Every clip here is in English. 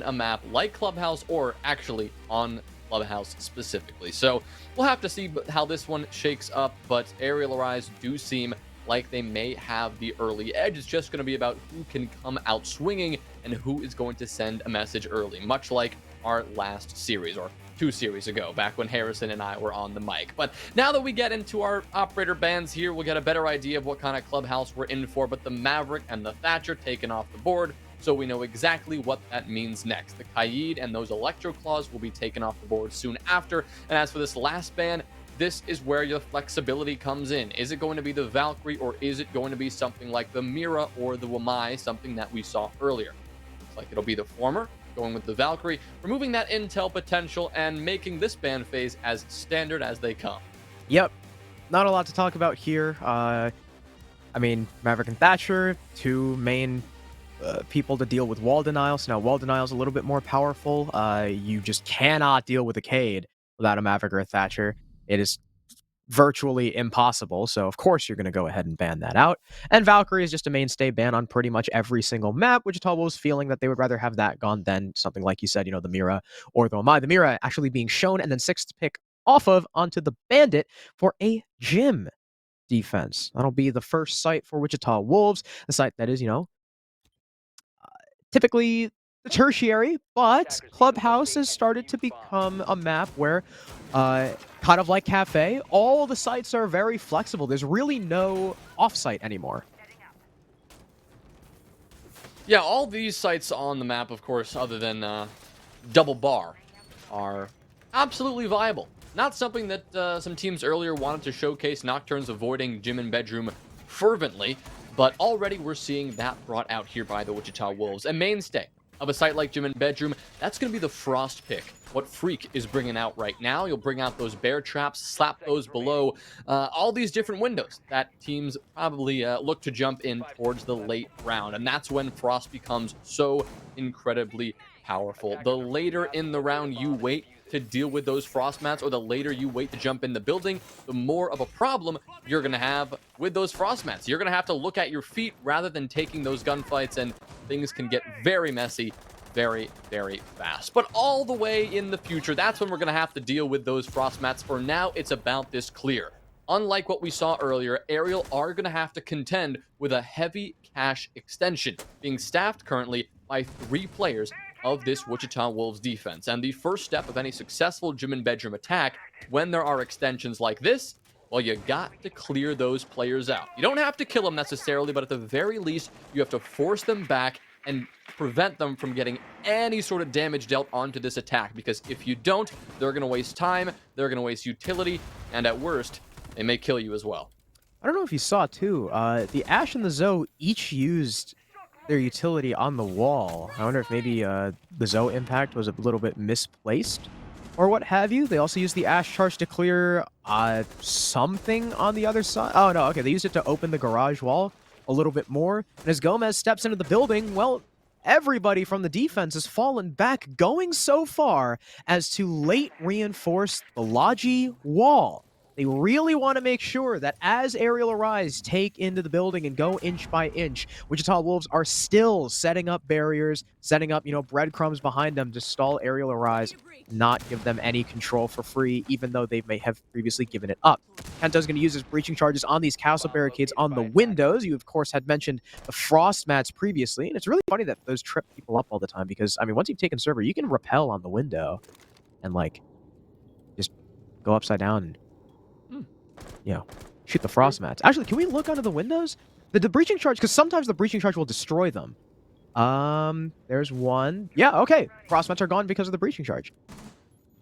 a map like Clubhouse or actually on Clubhouse specifically. So we'll have to see how this one shakes up, but Aerial Arise do seem like they may have the early edge. It's just going to be about who can come out swinging and who is going to send a message early, much like our last series or 2 series ago, back when Harrison and I were on the mic. But now that we get into our operator bands here, we'll get a better idea of what kind of Clubhouse we're in for. But the Maverick and the Thatcher taken off the board, so we know exactly what that means next. The Kaid and those Electro Claws will be taken off the board soon after. And as for this last ban, this is where your flexibility comes in. Is it going to be the Valkyrie, or is it going to be something like the Mira or the Wamai, something that we saw earlier? Looks like it'll be the former, going with the Valkyrie, removing that intel potential and making this ban phase as standard as they come. Yep. Not a lot to talk about here. I mean, Maverick and Thatcher, two main people to deal with wall denial. So now wall denial is a little bit more powerful. You just cannot deal with a Cade without a Maverick or a Thatcher. It is virtually impossible, so of course you're going to go ahead and ban that out. And Valkyrie is just a mainstay ban on pretty much every single map. Wichita was feeling that they would rather have that gone than something like you said, the Mira or the Wamai. The Mira actually being shown and then 6th pick off of onto the Bandit for a gym defense. That'll be the first site for Wichita Wolves, the site that is, typically the tertiary, but Clubhouse has started to become a map where, kind of like Cafe, all the sites are very flexible. There's really no off-site anymore. Yeah, all these sites on the map, of course, other than Double Bar, are absolutely viable. Not something that some teams earlier wanted to showcase Nocturne's avoiding gym and bedroom fervently, but already we're seeing that brought out here by the Wichita Wolves. A mainstay of a site like Gym and Bedroom, that's going to be the Frost pick. What Freak is bringing out right now, you'll bring out those bear traps, slap those below all these different windows that teams probably look to jump in towards the late round. And that's when Frost becomes so incredibly powerful. The later in the round you wait to deal with those frost mats, or the later you wait to jump in the building, the more of a problem you're going to have with those frost mats. You're going to have to look at your feet rather than taking those gunfights, and things can get very messy very, very fast. But all the way in the future, that's when we're going to have to deal with those frost mats. For now, it's about this clear. Unlike what we saw earlier, Arial are going to have to contend with a heavy cache extension, being staffed currently by 3 players of this Wichita Wolves defense. And the first step of any successful gym and bedroom attack, when there are extensions like this, well, you got to clear those players out. You don't have to kill them necessarily, but at the very least, you have to force them back and prevent them from getting any sort of damage dealt onto this attack. Because if you don't, they're going to waste time, they're going to waste utility, and at worst, they may kill you as well. I don't know if you saw, too, the Ashe and the Zoe each used their utility on the wall. I wonder if maybe the Zoe impact was a little bit misplaced or what have you. They also used the Ashe charge to clear something on the other side. Oh, no, okay, they used it to open the garage wall a little bit more. And as Gomez steps into the building, well, everybody from the defense has fallen back, going so far as to late reinforce the Logi wall. They really want to make sure that as Arial Arise take into the building and go inch by inch, Wichita Wolves are still setting up barriers, setting up, breadcrumbs behind them to stall Arial Arise, not give them any control for free, even though they may have previously given it up. Kento's going to use his breaching charges on these castle barricades on the windows. You, of course, had mentioned the frost mats previously, and it's really funny that those trip people up all the time because, I mean, once you've taken server, you can rappel on the window and, just go upside down and shoot the frost mats. Actually, can we look under the windows? The breaching charge, because sometimes the breaching charge will destroy them. There's one. Yeah, okay. Frost mats are gone because of the breaching charge.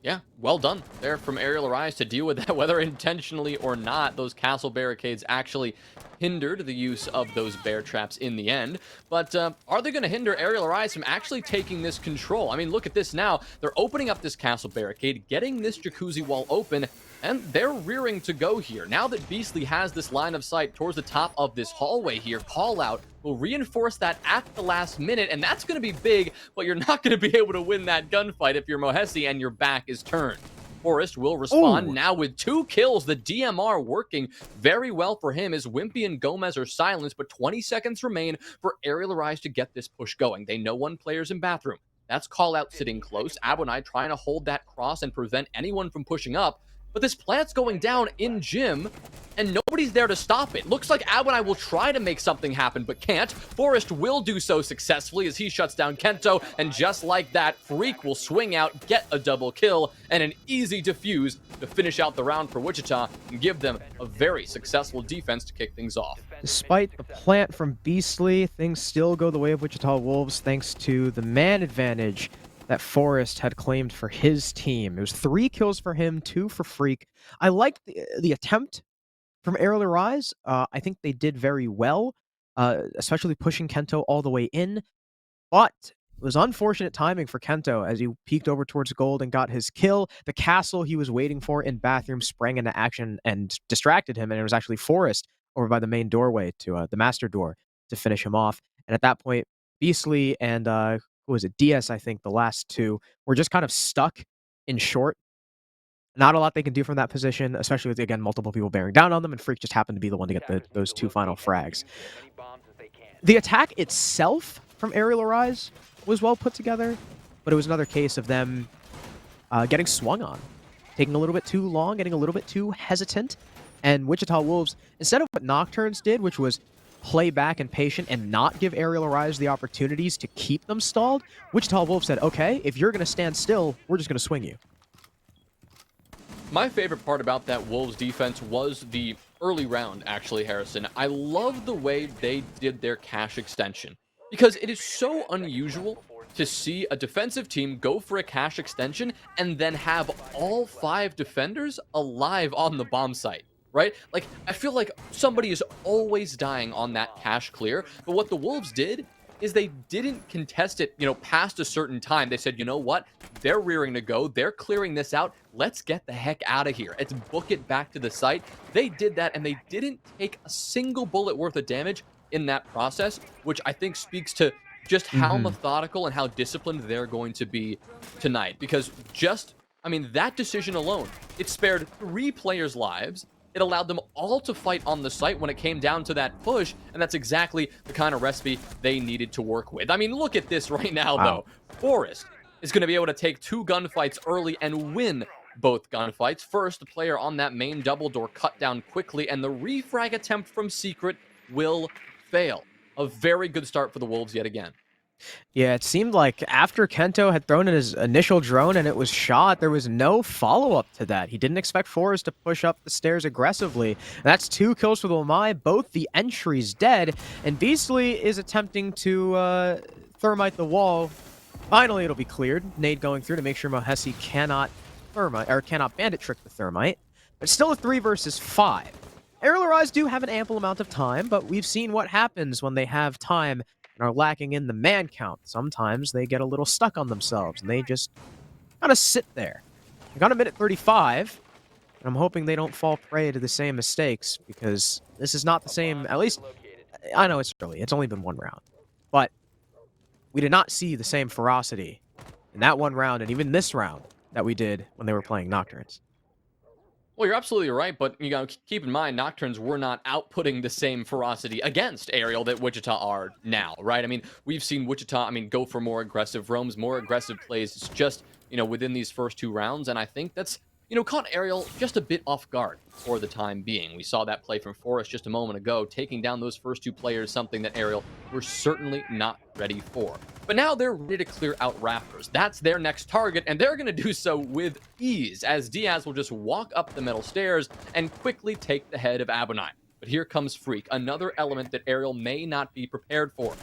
Yeah, well done there from Arial Arise to deal with that, whether intentionally or not. Those castle barricades actually hindered the use of those bear traps in the end. But are they going to hinder Arial Arise from actually taking this control? I mean, look at this now. They're opening up this castle barricade, getting this jacuzzi wall open, and they're rearing to go here. Now that Beastly has this line of sight towards the top of this hallway here, Call Out will reinforce that at the last minute, and that's going to be big, but you're not going to be able to win that gunfight if you're Mohesi and your back is turned. Forrest will respond now with 2 kills. The DMR working very well for him as Wimpy and Gomez are silenced, but 20 seconds remain for Arial Arise to get this push going. They know one player's in bathroom. That's call out sitting close. Abonai trying to hold that cross and prevent anyone from pushing up. But this plant's going down in gym, and nobody's there to stop it. Looks like Abonai will try to make something happen, but can't. Forrest will do so successfully as he shuts down Kento, and just like that, Freak will swing out, get a double kill, and an easy defuse to finish out the round for Wichita and give them a very successful defense to kick things off. Despite the plant from Beastly, things still go the way of Wichita Wolves thanks to the man advantage that Forrest had claimed for his team. It was 3 kills for him, 2 for Freak. I liked the attempt from Arial Rise. I think they did very well, especially pushing Kento all the way in. But it was unfortunate timing for Kento as he peeked over towards gold and got his kill. The castle he was waiting for in bathroom sprang into action and distracted him, and it was actually Forrest over by the main doorway to the master door to finish him off. And at that point, Beastly and who was it? DS, I think, the last 2 were just kind of stuck in short. Not a lot they can do from that position, especially with, again, multiple people bearing down on them, and Freak just happened to be the one to get those 2 final frags. The attack itself from Arial Rise was well put together, but it was another case of them getting swung on, taking a little bit too long, getting a little bit too hesitant, and Wichita Wolves, instead of what Nocturnes did, which was play back and patient and not give Arial Rise the opportunities to keep them stalled, Wichita Wolves said, okay, if you're going to stand still, we're just going to swing you. My favorite part about that Wolves defense was the early round, actually, Harrison. I love the way they did their cache extension, because it is so unusual to see a defensive team go for a cache extension and then have all 5 defenders alive on the bomb site. Right? Like, I feel like somebody is always dying on that cache clear, but what the Wolves did is they didn't contest it, past a certain time. They said, you know what? They're rearing to go. They're clearing this out. Let's get the heck out of here. Let's book it back to the site. They did that, and they didn't take a single bullet worth of damage in that process, which I think speaks to just how methodical and how disciplined they're going to be tonight. Because that decision alone, it spared 3 players' lives. It allowed them all to fight on the site when it came down to that push, and that's exactly the kind of recipe they needed to work with. I mean, look at this right now, though. Forrest is going to be able to take 2 gunfights early and win both gunfights. First, the player on that main double door cut down quickly, and the refrag attempt from Secret will fail. A very good start for the Wolves yet again. Yeah, it seemed like after Kento had thrown in his initial drone and it was shot, there was no follow-up to that. He didn't expect Forrest to push up the stairs aggressively. And that's 2 kills for the Lamai, both the entries dead, and Beastly is attempting to thermite the wall. Finally, it'll be cleared. Nade going through to make sure Mohesi cannot bandit trick the thermite. But still a 3 versus 5. Arial Rise do have an ample amount of time, but we've seen what happens when they have time and are lacking in the man count. Sometimes they get a little stuck on themselves, and they just kind of sit there. They got a minute 35, and I'm hoping they don't fall prey to the same mistakes, because this is not the same. At least, I know it's early. It's only been 1 round. But we did not see the same ferocity in that 1 round, and even this round, that we did when they were playing Nocturnes. Well, you're absolutely right, but you gotta keep in mind, Nocturnes were not outputting the same ferocity against Arial that Wichita are now, right? I mean, we've seen Wichita, go for more aggressive roams, more aggressive plays. It's just, within these first 2 rounds, and I think that's, caught Arial just a bit off guard for the time being. We saw that play from Forrest just a moment ago, taking down those first 2 players, something that Arial were certainly not ready for. But now they're ready to clear out Raptors. That's their next target, and they're going to do so with ease, as Diaz will just walk up the metal stairs and quickly take the head of Abonai. But here comes Freak, another element that Arial may not be prepared for.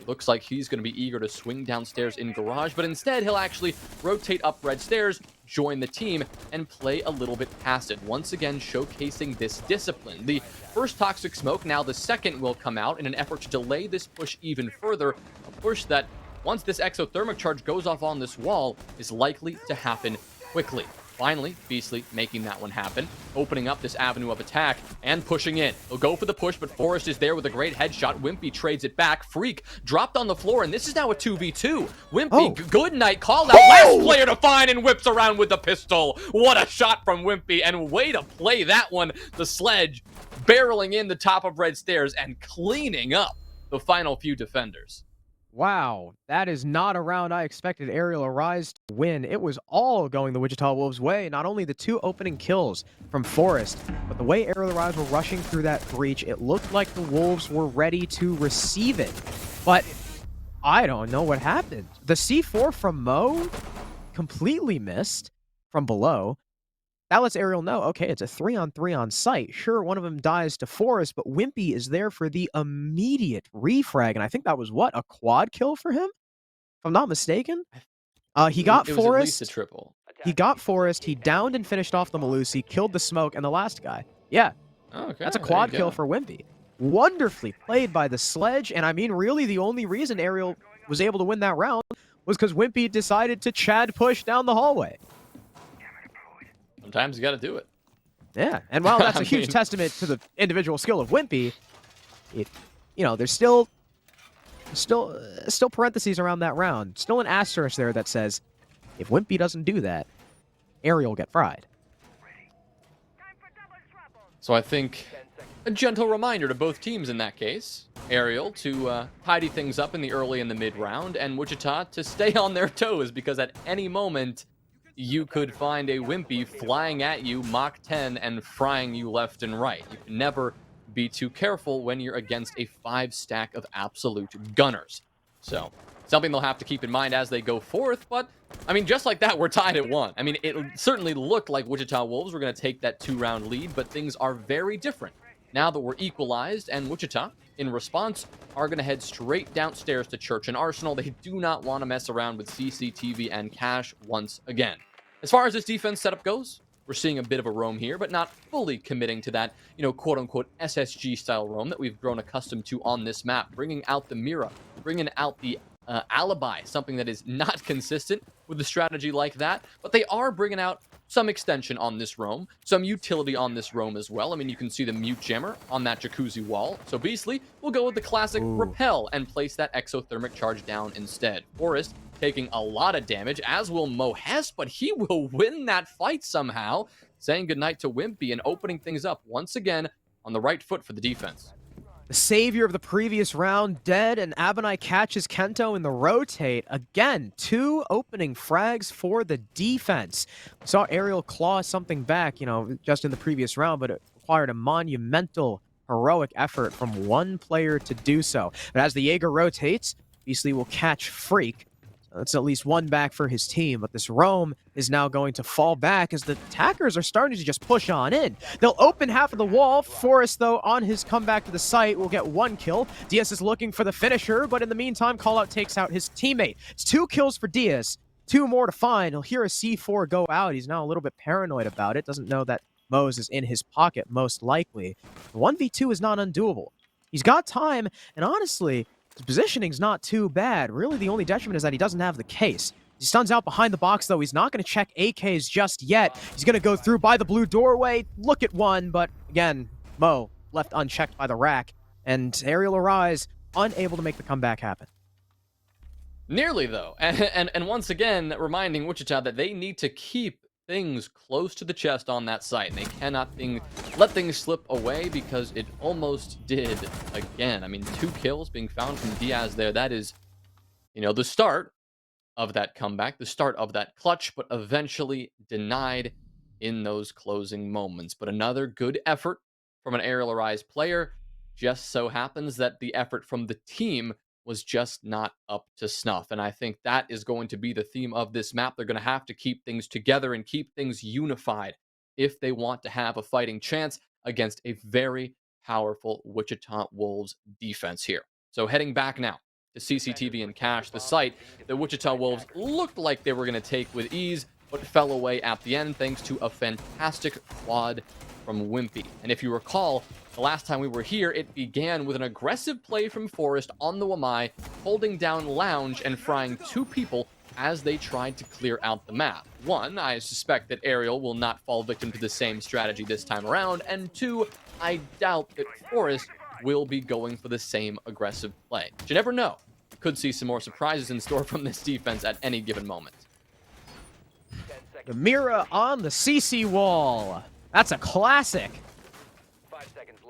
Looks like he's going to be eager to swing downstairs in garage, but instead he'll actually rotate up red stairs, join the team, and play a little bit past it, once again showcasing this discipline. The first toxic smoke, now the second, will come out in an effort to delay this push even further, a push that, once this exothermic charge goes off on this wall, is likely to happen quickly. Finally, Beastly making that one happen, opening up this avenue of attack and pushing in. He'll go for the push, but Forrest is there with a great headshot. Wimpy trades it back. Freak dropped on the floor, and this is now a 2v2. Wimpy, good night, called out. Last player to find, and whips around with the pistol. What a shot from Wimpy, and way to play that one. The sledge barreling in the top of red stairs and cleaning up the final few defenders. Wow, that is not a round I expected Ariel Arise to win. It was all going the Wichita Wolves' way. Not only the 2 opening kills from Forrest, but the way Ariel Arise were rushing through that breach, it looked like the Wolves were ready to receive it. But I don't know what happened. The C4 from Mo completely missed from below. That lets Ariel know, okay, it's a 3-on-3 on site. Sure, one of them dies to Forrest, but Wimpy is there for the immediate refrag, and I think that was, what, a quad kill for him? If I'm not mistaken? He got It was at least a Forrest. triple. He got Forrest, he downed and finished off the Malusi, killed the smoke, and the last guy. Yeah, Okay, that's a there you quad kill go. for Wimpy. Wonderfully played by the Sledge, and I mean, really, the only reason Ariel was able to win that round was because Wimpy decided to Chad push down the hallway. Sometimes you got to do it. Yeah, and while that's I a huge mean- testament to the individual skill of Wimpy, there's still parentheses around that round. Still an asterisk there that says, if Wimpy doesn't do that, Ariel will get fried. So I think a gentle reminder to both teams in that case. Ariel to tidy things up in the early and the mid round, and Wichita to stay on their toes, because at any moment you could find a Wimpy flying at you Mach 10 and frying you left and right. You can never be too careful when you're against a 5-stack of absolute gunners. So something they'll have to keep in mind as they go forth, but I mean, just like that, we're tied at 1. I mean, it certainly looked like Wichita Wolves were going to take that 2-round lead, but things are very different now that we're equalized, and Wichita, in response, are going to head straight downstairs to Church and Arsenal. They do not want to mess around with CCTV and Cash once again. As far as this defense setup goes, we're seeing a bit of a roam here, but not fully committing to that, quote-unquote SSG-style roam that we've grown accustomed to on this map, bringing out the Mira, bringing out the alibi, something that is not consistent with a strategy like that, but they are bringing out some extension on this roam, some utility on this roam as well. I mean, you can see the mute jammer on that jacuzzi wall. So Beastly will go with the classic repel and place that exothermic charge down instead. Forrest taking a lot of damage, as will Mohes, but he will win that fight somehow, saying goodnight to Wimpy and opening things up once again on the right foot for the defense. The savior of the previous round dead, and Abonai catches Kento in the rotate. Again, 2 opening frags for the defense. We saw Ariel claw something back, just in the previous round, but it required a monumental, heroic effort from one player to do so. But as the Jaeger rotates, Beastly will catch Freak. That's at least 1 back for his team, but this roam is now going to fall back as the attackers are starting to just push on in. They'll open half of the wall. Forrest, though, on his comeback to the site, will get 1 kill. Diaz is looking for the finisher, but in the meantime, Callout takes out his teammate. It's 2 kills for Diaz, 2 more to find. He'll hear a C4 go out. He's now a little bit paranoid about it. Doesn't know that Mose is in his pocket, most likely. 1v2 is not undoable. He's got time, and honestly, his positioning's not too bad. Really, the only detriment is that he doesn't have the case. He stuns out behind the box, though. He's not going to check AKs just yet. He's going to go through by the blue doorway, look at one, but again, Mo left unchecked by the rack, and Ariel Arise unable to make the comeback happen. Nearly, though. And once again, reminding Wichita that they need to keep things close to the chest on that site. They cannot let things slip away, because it almost did again. I mean, 2 kills being found from Diaz there. That is, the start of that comeback, the start of that clutch, but eventually denied in those closing moments. But another good effort from an Ariel Arise player. Just so happens that the effort from the team was just not up to snuff. And I think that is going to be the theme of this map. They're going to have to keep things together and keep things unified if they want to have a fighting chance against a very powerful Wichita Wolves defense here. So heading back now to CCTV and Cash, the site that Wichita Wolves looked like they were going to take with ease, but fell away at the end thanks to a fantastic quad from Wimpy. And if you recall, the last time we were here, it began with an aggressive play from Forrest on the Wamai, holding down Lounge and frying 2 people as they tried to clear out the map. 1, I suspect that Ariel will not fall victim to the same strategy this time around, and 2, I doubt that Forrest will be going for the same aggressive play. But you never know. Could see some more surprises in store from this defense at any given moment. The Mira on the CC wall. That's a classic.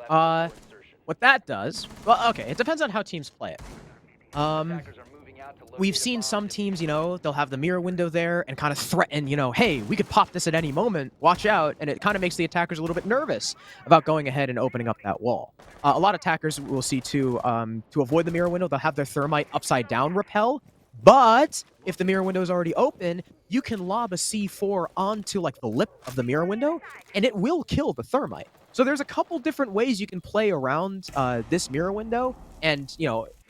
What that does, well, okay, it depends on how teams play it. we've seen some teams, they'll have the mirror window there and kind of threaten, hey, we could pop this at any moment. Watch out. And it kind of makes the attackers a little bit nervous about going ahead and opening up that wall. A lot of attackers will see to avoid the mirror window, they'll have their thermite upside down repel. But if the mirror window is already open, you can lob a C4 onto like the lip of the mirror window, and it will kill the thermite. So there's a couple different ways you can play around this mirror window, and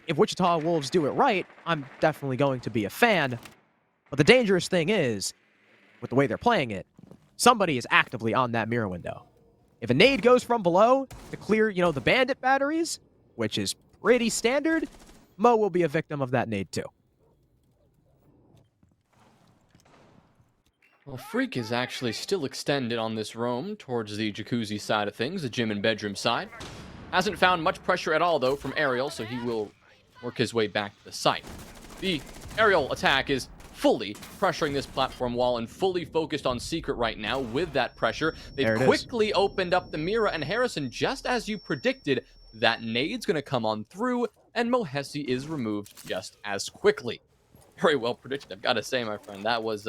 if Wichita Wolves do it right, I'm definitely going to be a fan. But the dangerous thing is, with the way they're playing it, somebody is actively on that mirror window. If a nade goes from below to clear, the bandit batteries, which is pretty standard, Mo will be a victim of that nade too. Well, Freak is actually still extended on this roam towards the jacuzzi side of things, the gym and bedroom side. Hasn't found much pressure at all, though, from Arial, so he will work his way back to the site. The aerial attack is fully pressuring this platform wall and fully focused on Secret right now with that pressure. They've quickly opened up the mirror, and Harrison, just as you predicted, that nade's going to come on through, and Mohesi is removed just as quickly. Very well predicted, I've got to say, my friend. That was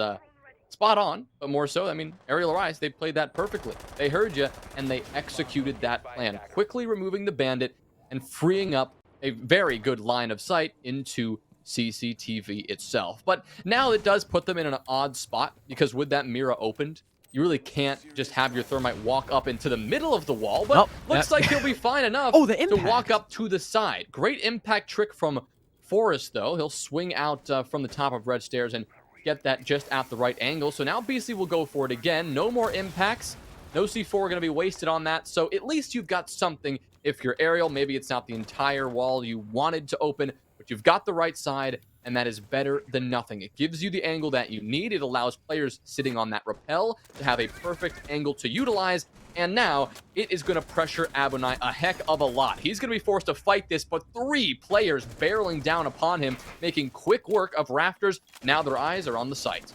spot on, but more so, Arial Arise, they played that perfectly. They heard you, and they executed that plan, quickly removing the bandit and freeing up a very good line of sight into CCTV itself. But now it does put them in an odd spot, because with that mirror opened, you really can't just have your thermite walk up into the middle of the wall, but looks like he'll be fine enough to walk up to the side. Great impact trick from Forrest, though. He'll swing out from the top of red stairs and get that just at the right angle. So now BC will go for it again. No more impacts. No C4 going to be wasted on that. So at least you've got something. If you're Arial, maybe it's not the entire wall you wanted to open, but you've got the right side, and that is better than nothing. It gives you the angle that you need. It allows players sitting on that rappel to have a perfect angle to utilize, and now it is going to pressure Abunai a heck of a lot. He's going to be forced to fight this, but 3 players barreling down upon him, making quick work of Rafters. Now their eyes are on the site.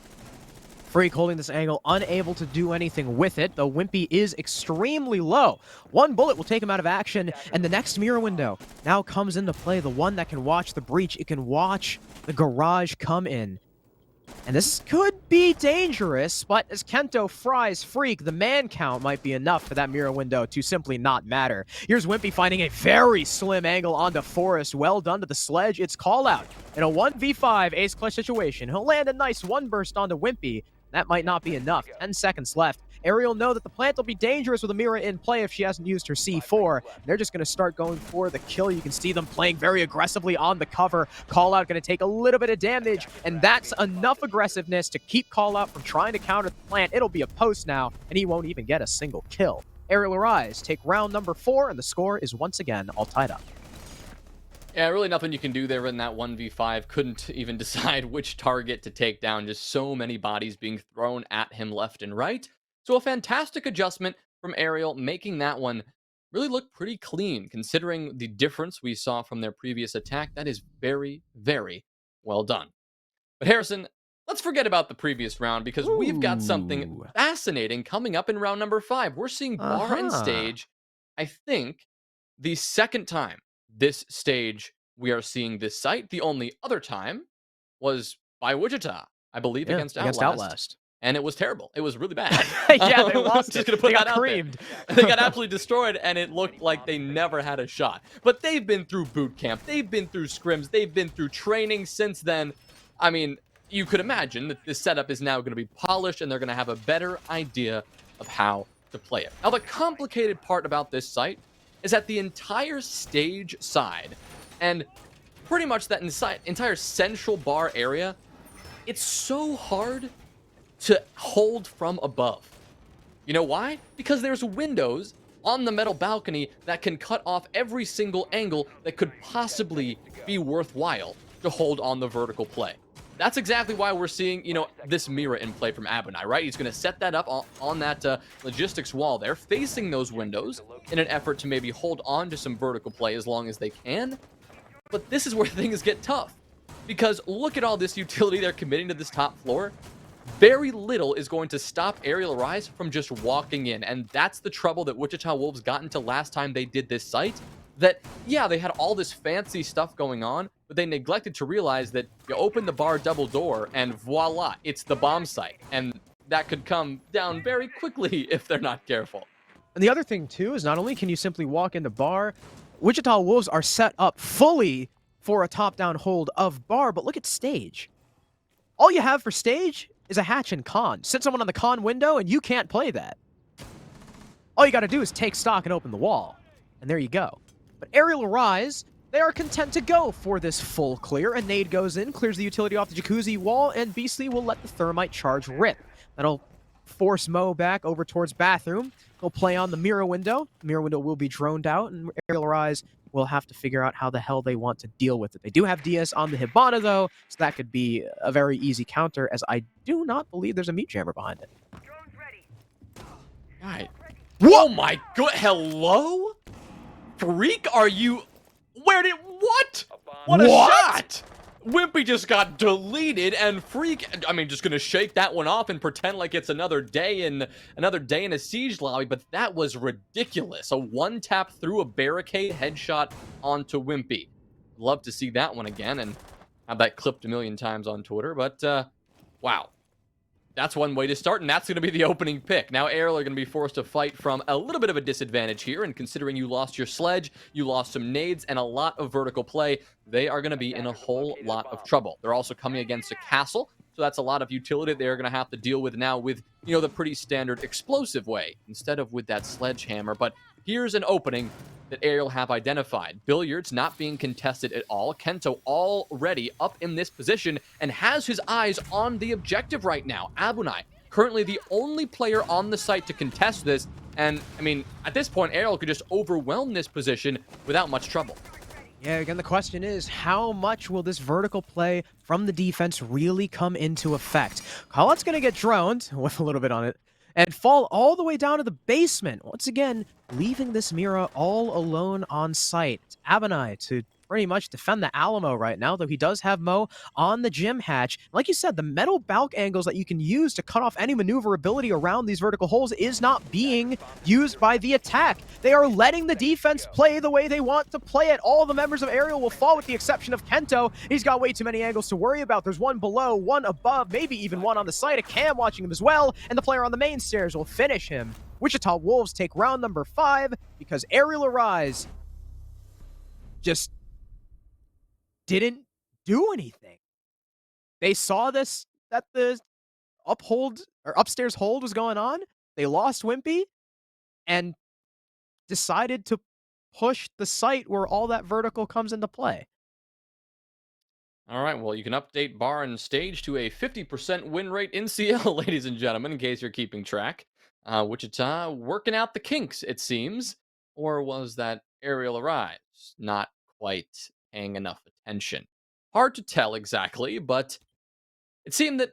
Freak holding this angle, unable to do anything with it, though Wimpy is extremely low. One bullet will take him out of action, and the next mirror window now comes into play. The one that can watch the breach, it can watch the garage come in. And this could be dangerous, but as Kento fries Freak, the man count might be enough for that mirror window to simply not matter. Here's Wimpy finding a very slim angle onto Forrest. Well done to the sledge. It's call out. In a 1v5 ace clutch situation, he'll land a nice one burst onto Wimpy. That might not be enough. 10 seconds left. Ariel know that the plant will be dangerous with a mirror in play if she hasn't used her C4. They're just going to start going for the kill. You can see them playing very aggressively on the cover. Call out going to take a little bit of damage, and that's enough aggressiveness to keep Call out from trying to counter the plant. It'll be a post now, and he won't even get a single kill. Ariel Arise take round number 4, and the score is once again all tied up. Yeah, really nothing you can do there in that 1v5. Couldn't even decide which target to take down. Just so many bodies being thrown at him left and right. So a fantastic adjustment from Arial, making that one really look pretty clean, considering the difference we saw from their previous attack. That is very, very well done. But Harrison, let's forget about the previous round, because we've got something fascinating coming up in round number 5. We're seeing bar and stage, I think, the second time this stage we are seeing this site. The only other time was by Wichita, I believe, against Outlast. And it was terrible. It was really bad. Yeah, they lost. Just gonna put they that got out creamed. There. They got absolutely destroyed, and it looked like they never had a shot. But they've been through boot camp. They've been through scrims. They've been through training since then. I mean, you could imagine that this setup is now going to be polished, and they're going to have a better idea of how to play it. Now, the complicated part about this site is that the entire stage side and pretty much that entire central bar area, it's so hard to hold from above. You know why? Because there's windows on the metal balcony that can cut off every single angle that could possibly be worthwhile to hold on the vertical play. That's exactly why we're seeing, this mirror in play from Abunai, right? He's going to set that up on that logistics wall there, facing those windows in an effort to maybe hold on to some vertical play as long as they can. But this is where things get tough, because look at all this utility they're committing to this top floor. Very little is going to stop Arial Arise from just walking in, and that's the trouble that Wichita Wolves got into last time they did this site. That, yeah, they had all this fancy stuff going on, but but they neglected to realize that you open the bar double door and voila, it's the bomb site. And that could come down very quickly if they're not careful. And the other thing, too, is not only can you simply walk into bar, Wichita Wolves are set up fully for a top-down hold of bar, but look at stage. All you have for stage is a hatch and con. Sit someone on the con window, and you can't play that. All you gotta do is take stock and open the wall. And there you go. But Arial Rise, they are content to go for this full clear. A nade goes in, clears the utility off the jacuzzi wall, and Beastly will let the thermite charge rip. That'll force Mo back over towards bathroom. He'll play on the mirror window. The mirror window will be droned out, and Arial Rise will have to figure out how the hell they want to deal with it. They do have DS on the Hibana, though, so that could be a very easy counter, as I do not believe there's a meat jammer behind it. Right. Whoa, my god, hello? Freak, are you... What? What a shot! Wimpy just got deleted, and Freak, I mean, just gonna shake that one off and pretend like it's another day in a siege lobby, but that was ridiculous. A one-tap through a barricade headshot onto Wimpy. Love to see that one again, and have that clipped a million times on Twitter, but, wow. That's one way to start, and that's going to be the opening pick. Now, Arial are going to be forced to fight from a little bit of a disadvantage here, and considering you lost your sledge, you lost some nades, and a lot of vertical play, they are going to be in a whole lot of trouble. They're also coming against a castle, so that's a lot of utility they're going to have to deal with now with, you know, the pretty standard explosive way, instead of with that sledgehammer. But here's an opening that Arial have identified. Billiards not being contested at all. Kento already up in this position and has his eyes on the objective right now. Abunai, currently the only player on the site to contest this. And, I mean, at this point, Arial could just overwhelm this position without much trouble. Yeah, again, the question is, how much will this vertical play from the defense really come into effect? Collette's going to get droned, with a little bit on it, and fall all the way down to the basement. Once again, leaving this Mira all alone on site. It's Abunai to pretty much defend the Alamo right now, though he does have Mo on the gym hatch. Like you said, the metal balk angles that you can use to cut off any maneuverability around these vertical holes is not being used by the attack. They are letting the defense play the way they want to play it. All the members of Arial will fall with the exception of Kento. He's got way too many angles to worry about. There's one below, one above, maybe even one on the side. A Cam watching him as well, and the player on the main stairs will finish him. Wichita Wolves take round number 5 because Arial Arise just didn't do anything. They saw this, that the upstairs hold was going on. They lost Wimpy and decided to push the site where all that vertical comes into play. All right, well, you can update bar and stage to a 50% win rate in CL, ladies and gentlemen, in case you're keeping track. Wichita working out the kinks, it seems. Or was that Arial Arise not quite paying enough attention? Hard to tell exactly, but it seemed that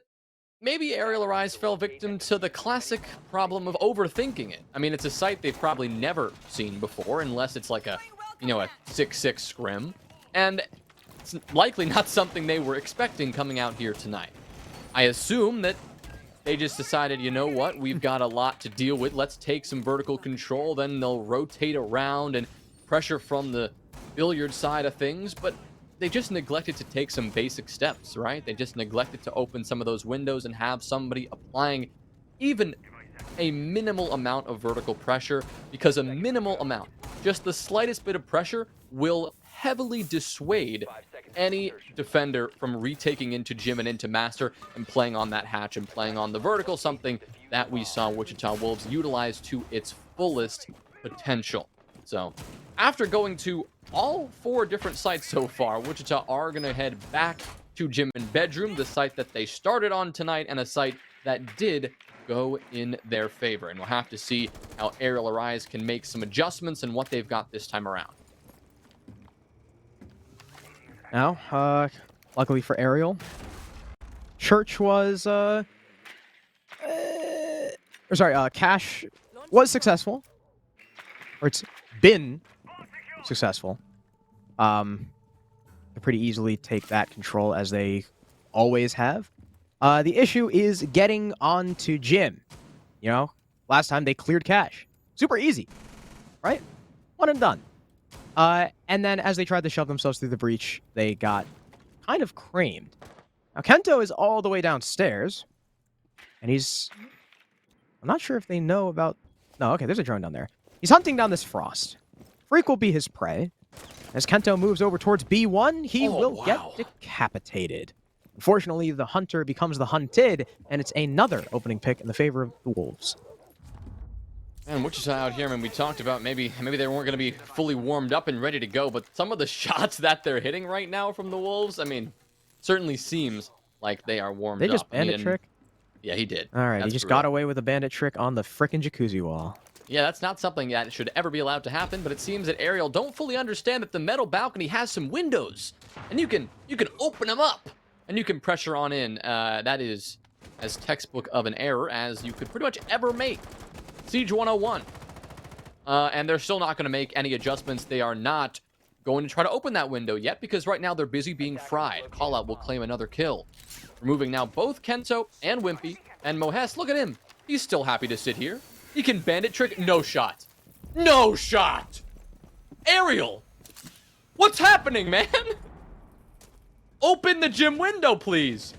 maybe Arial Arise fell victim to the classic problem of overthinking it. I mean, it's a site they've probably never seen before, unless it's like a 6-6 scrim. And it's likely not something they were expecting coming out here tonight. I assume that they just decided, you know what, we've got a lot to deal with. Let's take some vertical control. Then they'll rotate around and pressure from the billiard side of things. But they just neglected to take some basic steps, right? They just neglected to open some of those windows and have somebody applying even a minimal amount of vertical pressure, because a minimal amount, just the slightest bit of pressure, will heavily dissuade any defender from retaking into gym and into master and playing on that hatch and playing on the vertical, something that we saw Wichita Wolves utilize to its fullest potential. So after going to all 4 different sites so far, Wichita are going to head back to gym and bedroom, the site that they started on tonight and a site that did go in their favor. And we'll have to see how Arial Arise can make some adjustments and what they've got this time around. Now, luckily for Arial, Church was, Cash was successful. Or it's been successful. They pretty easily take that control as they always have. The issue is getting onto gym. You know, last time they cleared Cash. Super easy, right? One and done. And then as they tried to shove themselves through the breach, they got kind of creamed. Now, Kento is all the way downstairs, and he's... I'm not sure if they know about... No, okay, there's a drone down there. He's hunting down this Frost. Freak will be his prey. As Kento moves over towards B1, he will get decapitated. Unfortunately, the hunter becomes the hunted, and it's another opening pick in the favor of the Wolves. And Wichita out here, I mean, we talked about maybe they weren't going to be fully warmed up and ready to go, but some of the shots that they're hitting right now from the Wolves, I mean, certainly seems like they are warmed up. They just bandit trick? Yeah, he did. All right, he just got away with a bandit trick on the frickin' jacuzzi wall. Yeah, that's not something that should ever be allowed to happen, but it seems that Arial don't fully understand that the metal balcony has some windows, and you can open them up, and you can pressure on in. That is as textbook of an error as you could pretty much ever make. Siege 101. And they're still not going to make any adjustments. They are not going to try to open that window yet, because right now they're busy being fried. Callout will claim another kill. Removing now both Kento and Wimpy, and Mohes, look at him. He's still happy to sit here. He can bandit trick. No shot. No shot. Arial. What's happening, man? Open the gym window, please.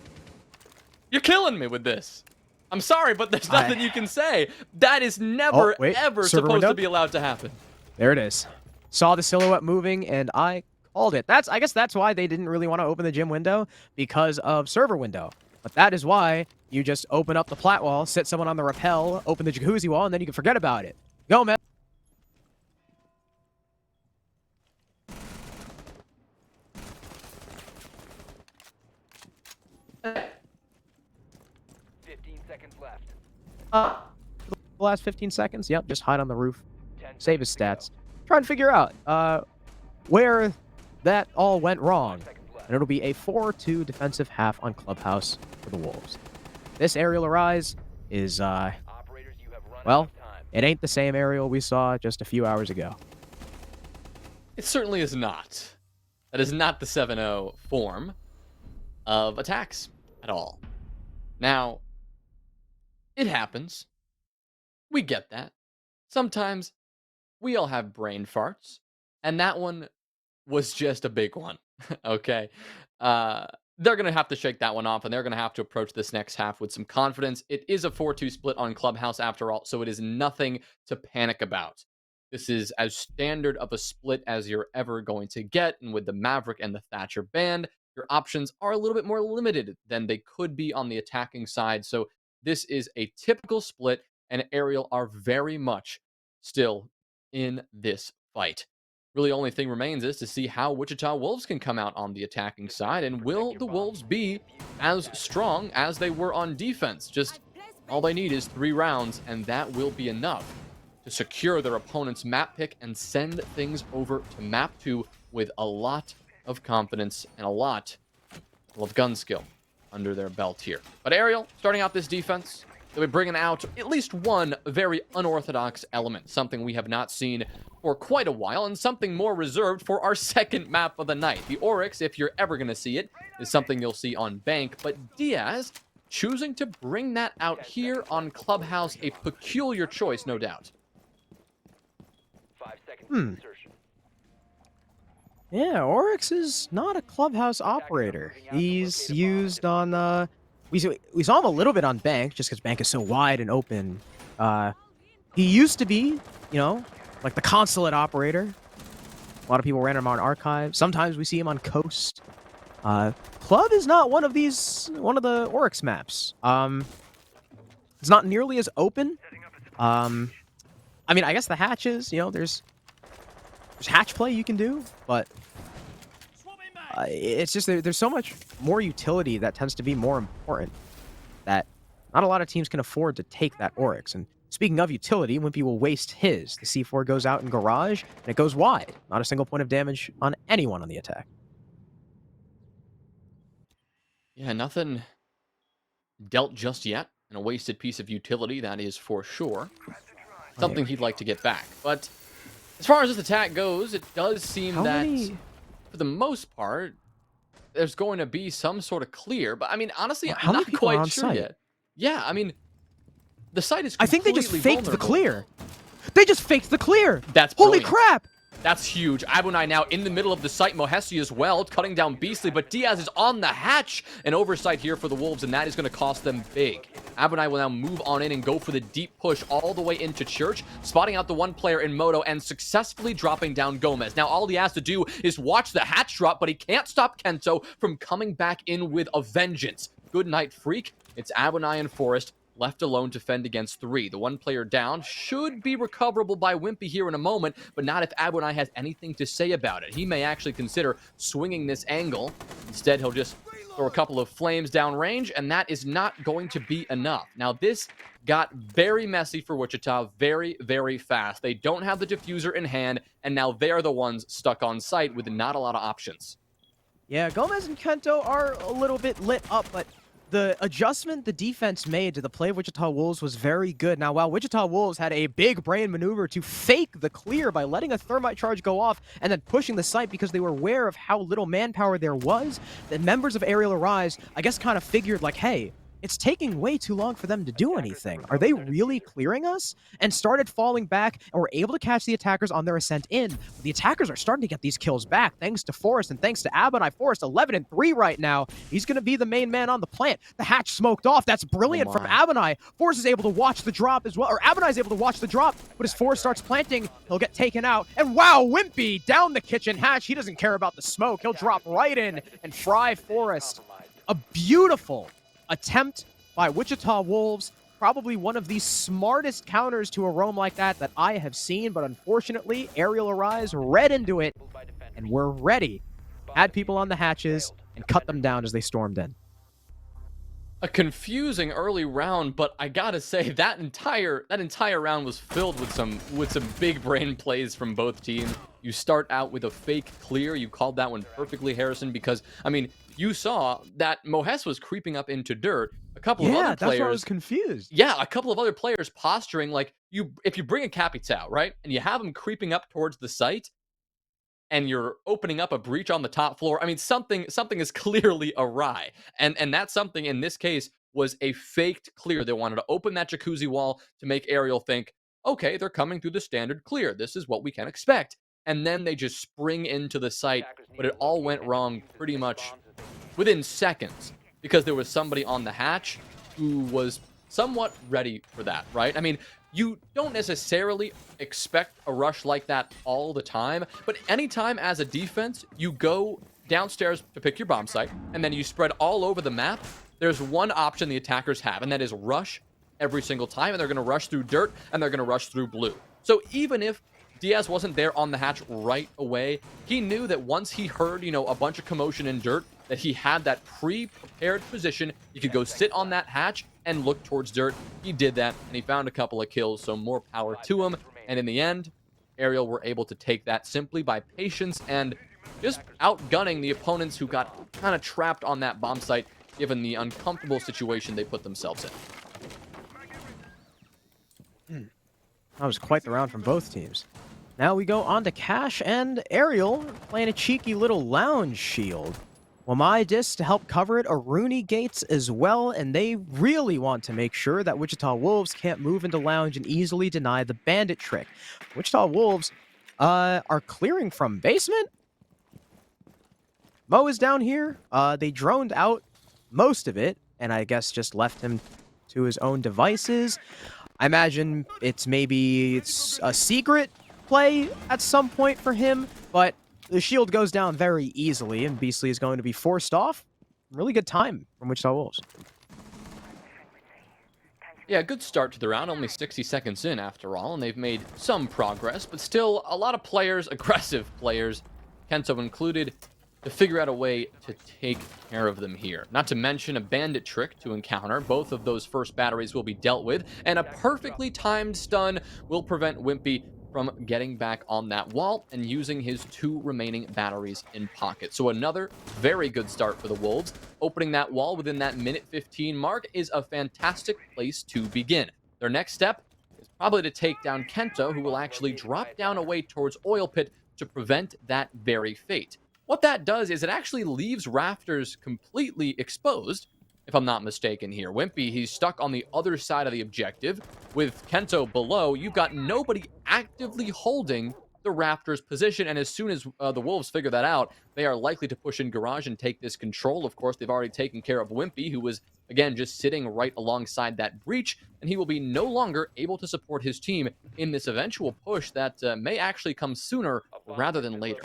You're killing me with this. I'm sorry, but there's nothing you can say. That is never, ever supposed to be allowed to happen. There it is. Saw the silhouette moving, and I called it. I guess that's why they didn't really want to open the gym window, because of server window. But that is why you just open up the plat wall, sit someone on the rappel, open the jacuzzi wall, and then you can forget about it. Go, man. The last 15 seconds? Yep, just hide on the roof. Save his stats. Try and figure out where that all went wrong. And it'll be a 4-2 defensive half on Clubhouse for the Wolves. This Arial Arise is, well, it ain't the same Arial we saw just a few hours ago. It certainly is not. That is not the 7-0 form of attacks at all. Now, it happens. We get that. Sometimes we all have brain farts, and that one was just a big one. Okay. They're going to have to shake that one off, and they're going to have to approach this next half with some confidence. It is a 4-2 split on Clubhouse after all, so it is nothing to panic about. This is as standard of a split as you're ever going to get, and with the Maverick and the Thatcher band, your options are a little bit more limited than they could be on the attacking side. So this is a typical split, and Arial are very much still in this fight. Really, only thing remains is to see how Wichita Wolves can come out on the attacking side, and will the Wolves be as strong as they were on defense? Just all they need is 3 rounds, and that will be enough to secure their opponent's map pick and send things over to map 2 with a lot of confidence and a lot of gun skill under their belt here. But Arial, starting out this defense, they'll be bringing out at least one very unorthodox element, something we have not seen for quite a while, and something more reserved for our second map of the night. The Oryx, if you're ever going to see it, is something you'll see on Bank, but Diaz choosing to bring that out here on Clubhouse, a peculiar choice, no doubt. 5 seconds insertion. Yeah, Oryx is not a Clubhouse operator. He's used on, we saw him a little bit on Bank, just because Bank is so wide and open. He used to be, you know, like the consulate operator. A lot of people ran him on Archive. Sometimes we see him on Coast. Club is not one of the Oryx maps. It's not nearly as open. I mean, I guess the hatches, you know, there's hatch play you can do, but it's just there's so much more utility that tends to be more important, that not a lot of teams can afford to take that Oryx. And speaking of utility, Wimpy will waste his. The C4 goes out in garage, and it goes wide. Not a single point of damage on anyone on the attack. Yeah, nothing dealt just yet, and a wasted piece of utility, that is for sure. Something he'd like to get back. But as far as this attack goes, it does seem for the most part, there's going to be some sort of clear. But I mean, honestly, I'm not quite sure yet. Yeah, I mean, the site is completely I think they just faked the clear. They just faked the clear. That's holy brilliant. crap. That's huge. Abunai now in the middle of the site. Mohesi as well, cutting down Beastly, but Diaz is on the hatch. An oversight here for the Wolves, and that is going to cost them big. Abunai will now move on in and go for the deep push all the way into Church, spotting out the one player in Moto and successfully dropping down Gomez. Now all he has to do is watch the hatch drop, but he can't stop Kento from coming back in with a vengeance. Good night, Freak. It's Abunai and Forest left alone to fend against 3. The one player down should be recoverable by Wimpy here in a moment, but not if Abunai has anything to say about it. He may actually consider swinging this angle. Instead, he'll just throw a couple of flames downrange, and that is not going to be enough. Now, this got very messy for Wichita very, very fast. They don't have the diffuser in hand, and now they're the ones stuck on site with not a lot of options. Yeah, Gomez and Kento are a little bit lit up, but the adjustment the defense made to the play of Wichita Wolves was very good. Now, while Wichita Wolves had a big brain maneuver to fake the clear by letting a thermite charge go off and then pushing the site because they were aware of how little manpower there was, the members of Arial Arise, I guess, kind of figured like, hey, it's taking way too long for them to do anything. Are they really clearing us? And started falling back and were able to catch the attackers on their ascent in. But the attackers are starting to get these kills back thanks to Forrest and thanks to Abunai. Forrest 11-3 right now. He's going to be the main man on the plant. The hatch smoked off. That's brilliant from Abunai. Forrest is able to watch the drop as well. Or Abunai is able to watch the drop. But as Forrest starts planting, he'll get taken out. And wow, Wimpy down the kitchen hatch. He doesn't care about the smoke. He'll drop right in and fry Forrest. A beautiful attempt by Wichita Wolves, probably one of the smartest counters to a roam like that I have seen, but unfortunately, Arial Arise read into it and were ready. Had people on the hatches and cut them down as they stormed in. A confusing early round, but I gotta say that entire round was filled with some big brain plays from both teams. You start out with a fake clear. You called that one perfectly, Harrison, because I mean, you saw that Mohes was creeping up into dirt. A couple of other players. That's why I was confused. Yeah, a couple of other players posturing like if you bring a Capitao, right, and you have him creeping up towards the site, and you're opening up a breach on the top floor. I mean, something is clearly awry. And that something in this case was a faked clear. They wanted to open that jacuzzi wall to make Arial think, okay, they're coming through the standard clear. This is what we can expect. And then they just spring into the site, but it all went wrong pretty much within seconds because there was somebody on the hatch who was somewhat ready for that, right? I mean, you don't necessarily expect a rush like that all the time, but anytime as a defense, you go downstairs to pick your bomb site, and then you spread all over the map, there's one option the attackers have, and that is rush every single time, and they're going to rush through dirt, and they're going to rush through blue. So even if Diaz wasn't there on the hatch right away, he knew that once he heard, a bunch of commotion in dirt, that he had that pre-prepared position. He could go sit on that hatch and look towards dirt. He did that, and he found a couple of kills, so more power to him. And in the end, Arial were able to take that simply by patience and just outgunning the opponents who got kind of trapped on that bomb site, given the uncomfortable situation they put themselves in. That was quite the round from both teams. Now we go on to Cash and Arial playing a cheeky little lounge shield. Wamai disc to help cover it, Aruni gates as well, and they really want to make sure that Wichita Wolves can't move into lounge and easily deny the bandit trick. Wichita Wolves are clearing from basement. Mo is down here. They droned out most of it, and I guess just left him to his own devices. I imagine it's a secret play at some point for him, but the shield goes down very easily, and Beastly is going to be forced off. Really good time from Wichita Wolves. Yeah, good start to the round, only 60 seconds in after all, and they've made some progress, but still a lot of players, aggressive players, Kento included, to figure out a way to take care of them here. Not to mention a bandit trick to encounter. Both of those first batteries will be dealt with, and a perfectly timed stun will prevent Wimpy from getting back on that wall and using his 2 remaining batteries in pocket. So another very good start for the Wolves. Opening that wall within that minute 15 mark is a fantastic place to begin. Their next step is probably to take down Kento, who will actually drop down away towards Oil Pit to prevent that very fate. What that does is it actually leaves Rafters completely exposed, if I'm not mistaken here. Wimpy, he's stuck on the other side of the objective. With Kento below, you've got nobody actively holding the Raptors' position. And as soon as the Wolves figure that out, they are likely to push in Garage and take this control. Of course, they've already taken care of Wimpy, who was, again, just sitting right alongside that breach, and he will be no longer able to support his team in this eventual push that may actually come sooner rather than later.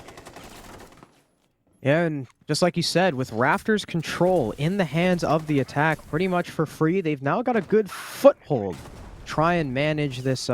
Yeah, and just like you said, with Raptors' control in the hands of the attack pretty much for free, they've now got a good foothold to try and manage this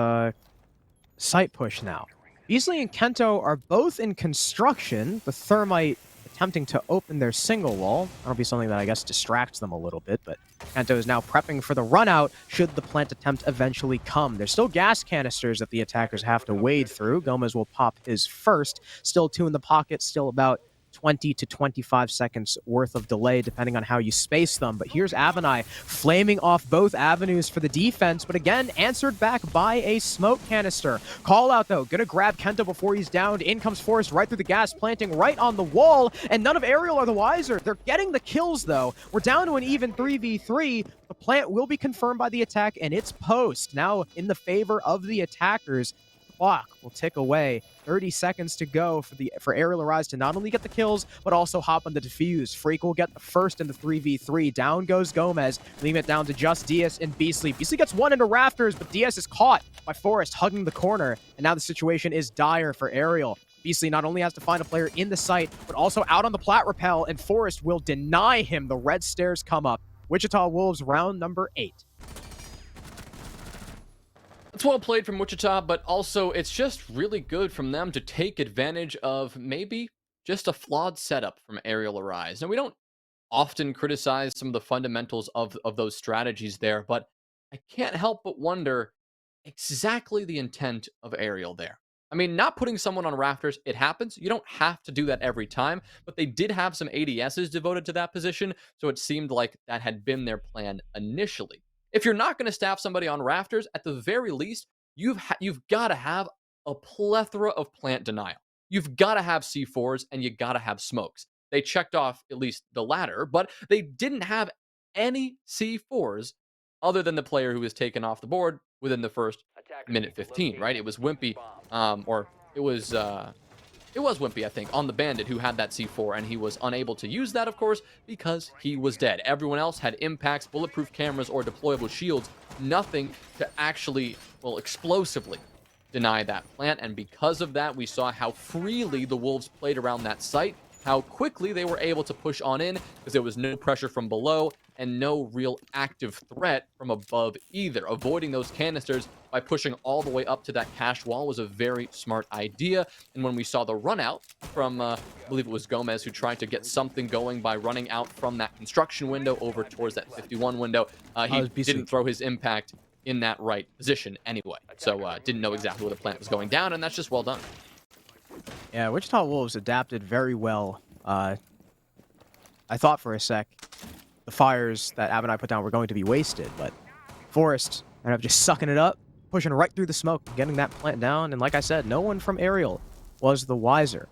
site push now. Beasley and Kento are both in construction, the Thermite attempting to open their single wall. That'll be something that I guess distracts them a little bit, but Kento is now prepping for the run out should the plant attempt eventually come. There's still gas canisters that the attackers have to wade through. Gomez will pop his first. Still two in the pocket, still about 20 to 25 seconds worth of delay, depending on how you space them. But here's Avenai flaming off both avenues for the defense, but again, answered back by a smoke canister. Call out, though. Gonna grab Kento before he's downed. In comes Forrest right through the gas, planting right on the wall, and none of Arial are the wiser. They're getting the kills, though. We're down to an even 3v3. The plant will be confirmed by the attack, and it's post. Now in the favor of the attackers. Clock will tick away. 30 seconds to go for Arial Arise to not only get the kills, but also hop on the defuse. Freak will get the first in the 3v3. Down goes Gomez, leaving it down to just Diaz and Beasley. Beasley gets one into Rafters, but Diaz is caught by Forrest hugging the corner, and now the situation is dire for Arial. Beasley not only has to find a player in the site, but also out on the plat rappel, and Forrest will deny him. The red stairs come up. Wichita Wolves round number 8. It's well played from Wichita, but also it's just really good from them to take advantage of maybe just a flawed setup from Arial Arise. Now, we don't often criticize some of the fundamentals of those strategies there, but I can't help but wonder exactly the intent of Arial there. I mean, not putting someone on Rafters, it happens. You don't have to do that every time, but they did have some ADSs devoted to that position, so it seemed like that had been their plan initially. If you're not going to staff somebody on Rafters, at the very least, you've got to have a plethora of plant denial. You've got to have C4s and you got to have smokes. They checked off at least the latter, but they didn't have any C4s other than the player who was taken off the board within the first minute 15, right? It was Wimpy, or it was Wimpy, I think, on the Bandit who had that C4, and he was unable to use that, of course, because he was dead. Everyone else had impacts, bulletproof cameras, or deployable shields. Nothing to actually, well, explosively deny that plant, and because of that, we saw how freely the Wolves played around that site, how quickly they were able to push on in, because there was no pressure from below, and no real active threat from above either. Avoiding those canisters by pushing all the way up to that cache wall was a very smart idea. And when we saw the run out from, I believe it was Gomez, who tried to get something going by running out from that construction window over towards that 51 window, he didn't throw his impact in that right position anyway. So didn't know exactly where the plant was going down, and that's just well done. Yeah, Wichita Wolves adapted very well. I thought for a sec the fires that Ab and I put down were going to be wasted, but Forrest ended up just sucking it up, pushing right through the smoke, getting that plant down, and like I said, no one from Arial was the wiser.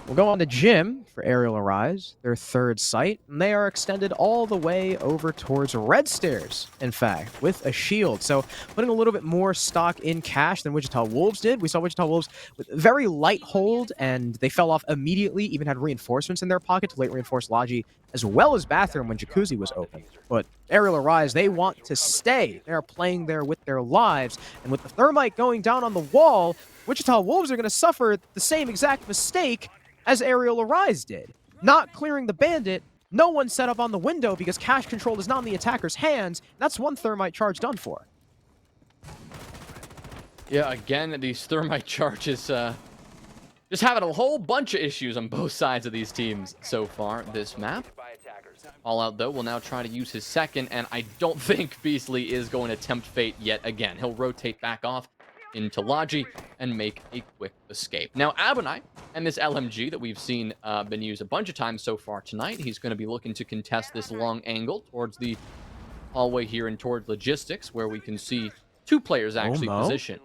We'll go on to Jim for Arial Arise, their third site, and they are extended all the way over towards Red Stairs, in fact, with a shield. So putting a little bit more stock in cash than Wichita Wolves did. We saw Wichita Wolves with very light hold, and they fell off immediately, even had reinforcements in their pocket to late reinforce Logi, as well as Bathroom when Jacuzzi was open. But Arial Arise, they want to stay. They are playing there with their lives, and with the Thermite going down on the wall, Wichita Wolves are going to suffer the same exact mistake as Arial Arise did. Not clearing the Bandit, no one set up on the window because cash control is not in the attacker's hands. That's one Thermite charge done for. Yeah, again, these Thermite charges just having a whole bunch of issues on both sides of these teams so far this map. All Out, though, will now try to use his second, and I don't think Beasley is going to tempt fate yet again. He'll rotate back off into Logi and make a quick escape. Now, Abonai and this LMG that we've seen been used a bunch of times so far tonight, he's going to be looking to contest this long angle towards the hallway here and towards logistics, where we can see two players actually positioned.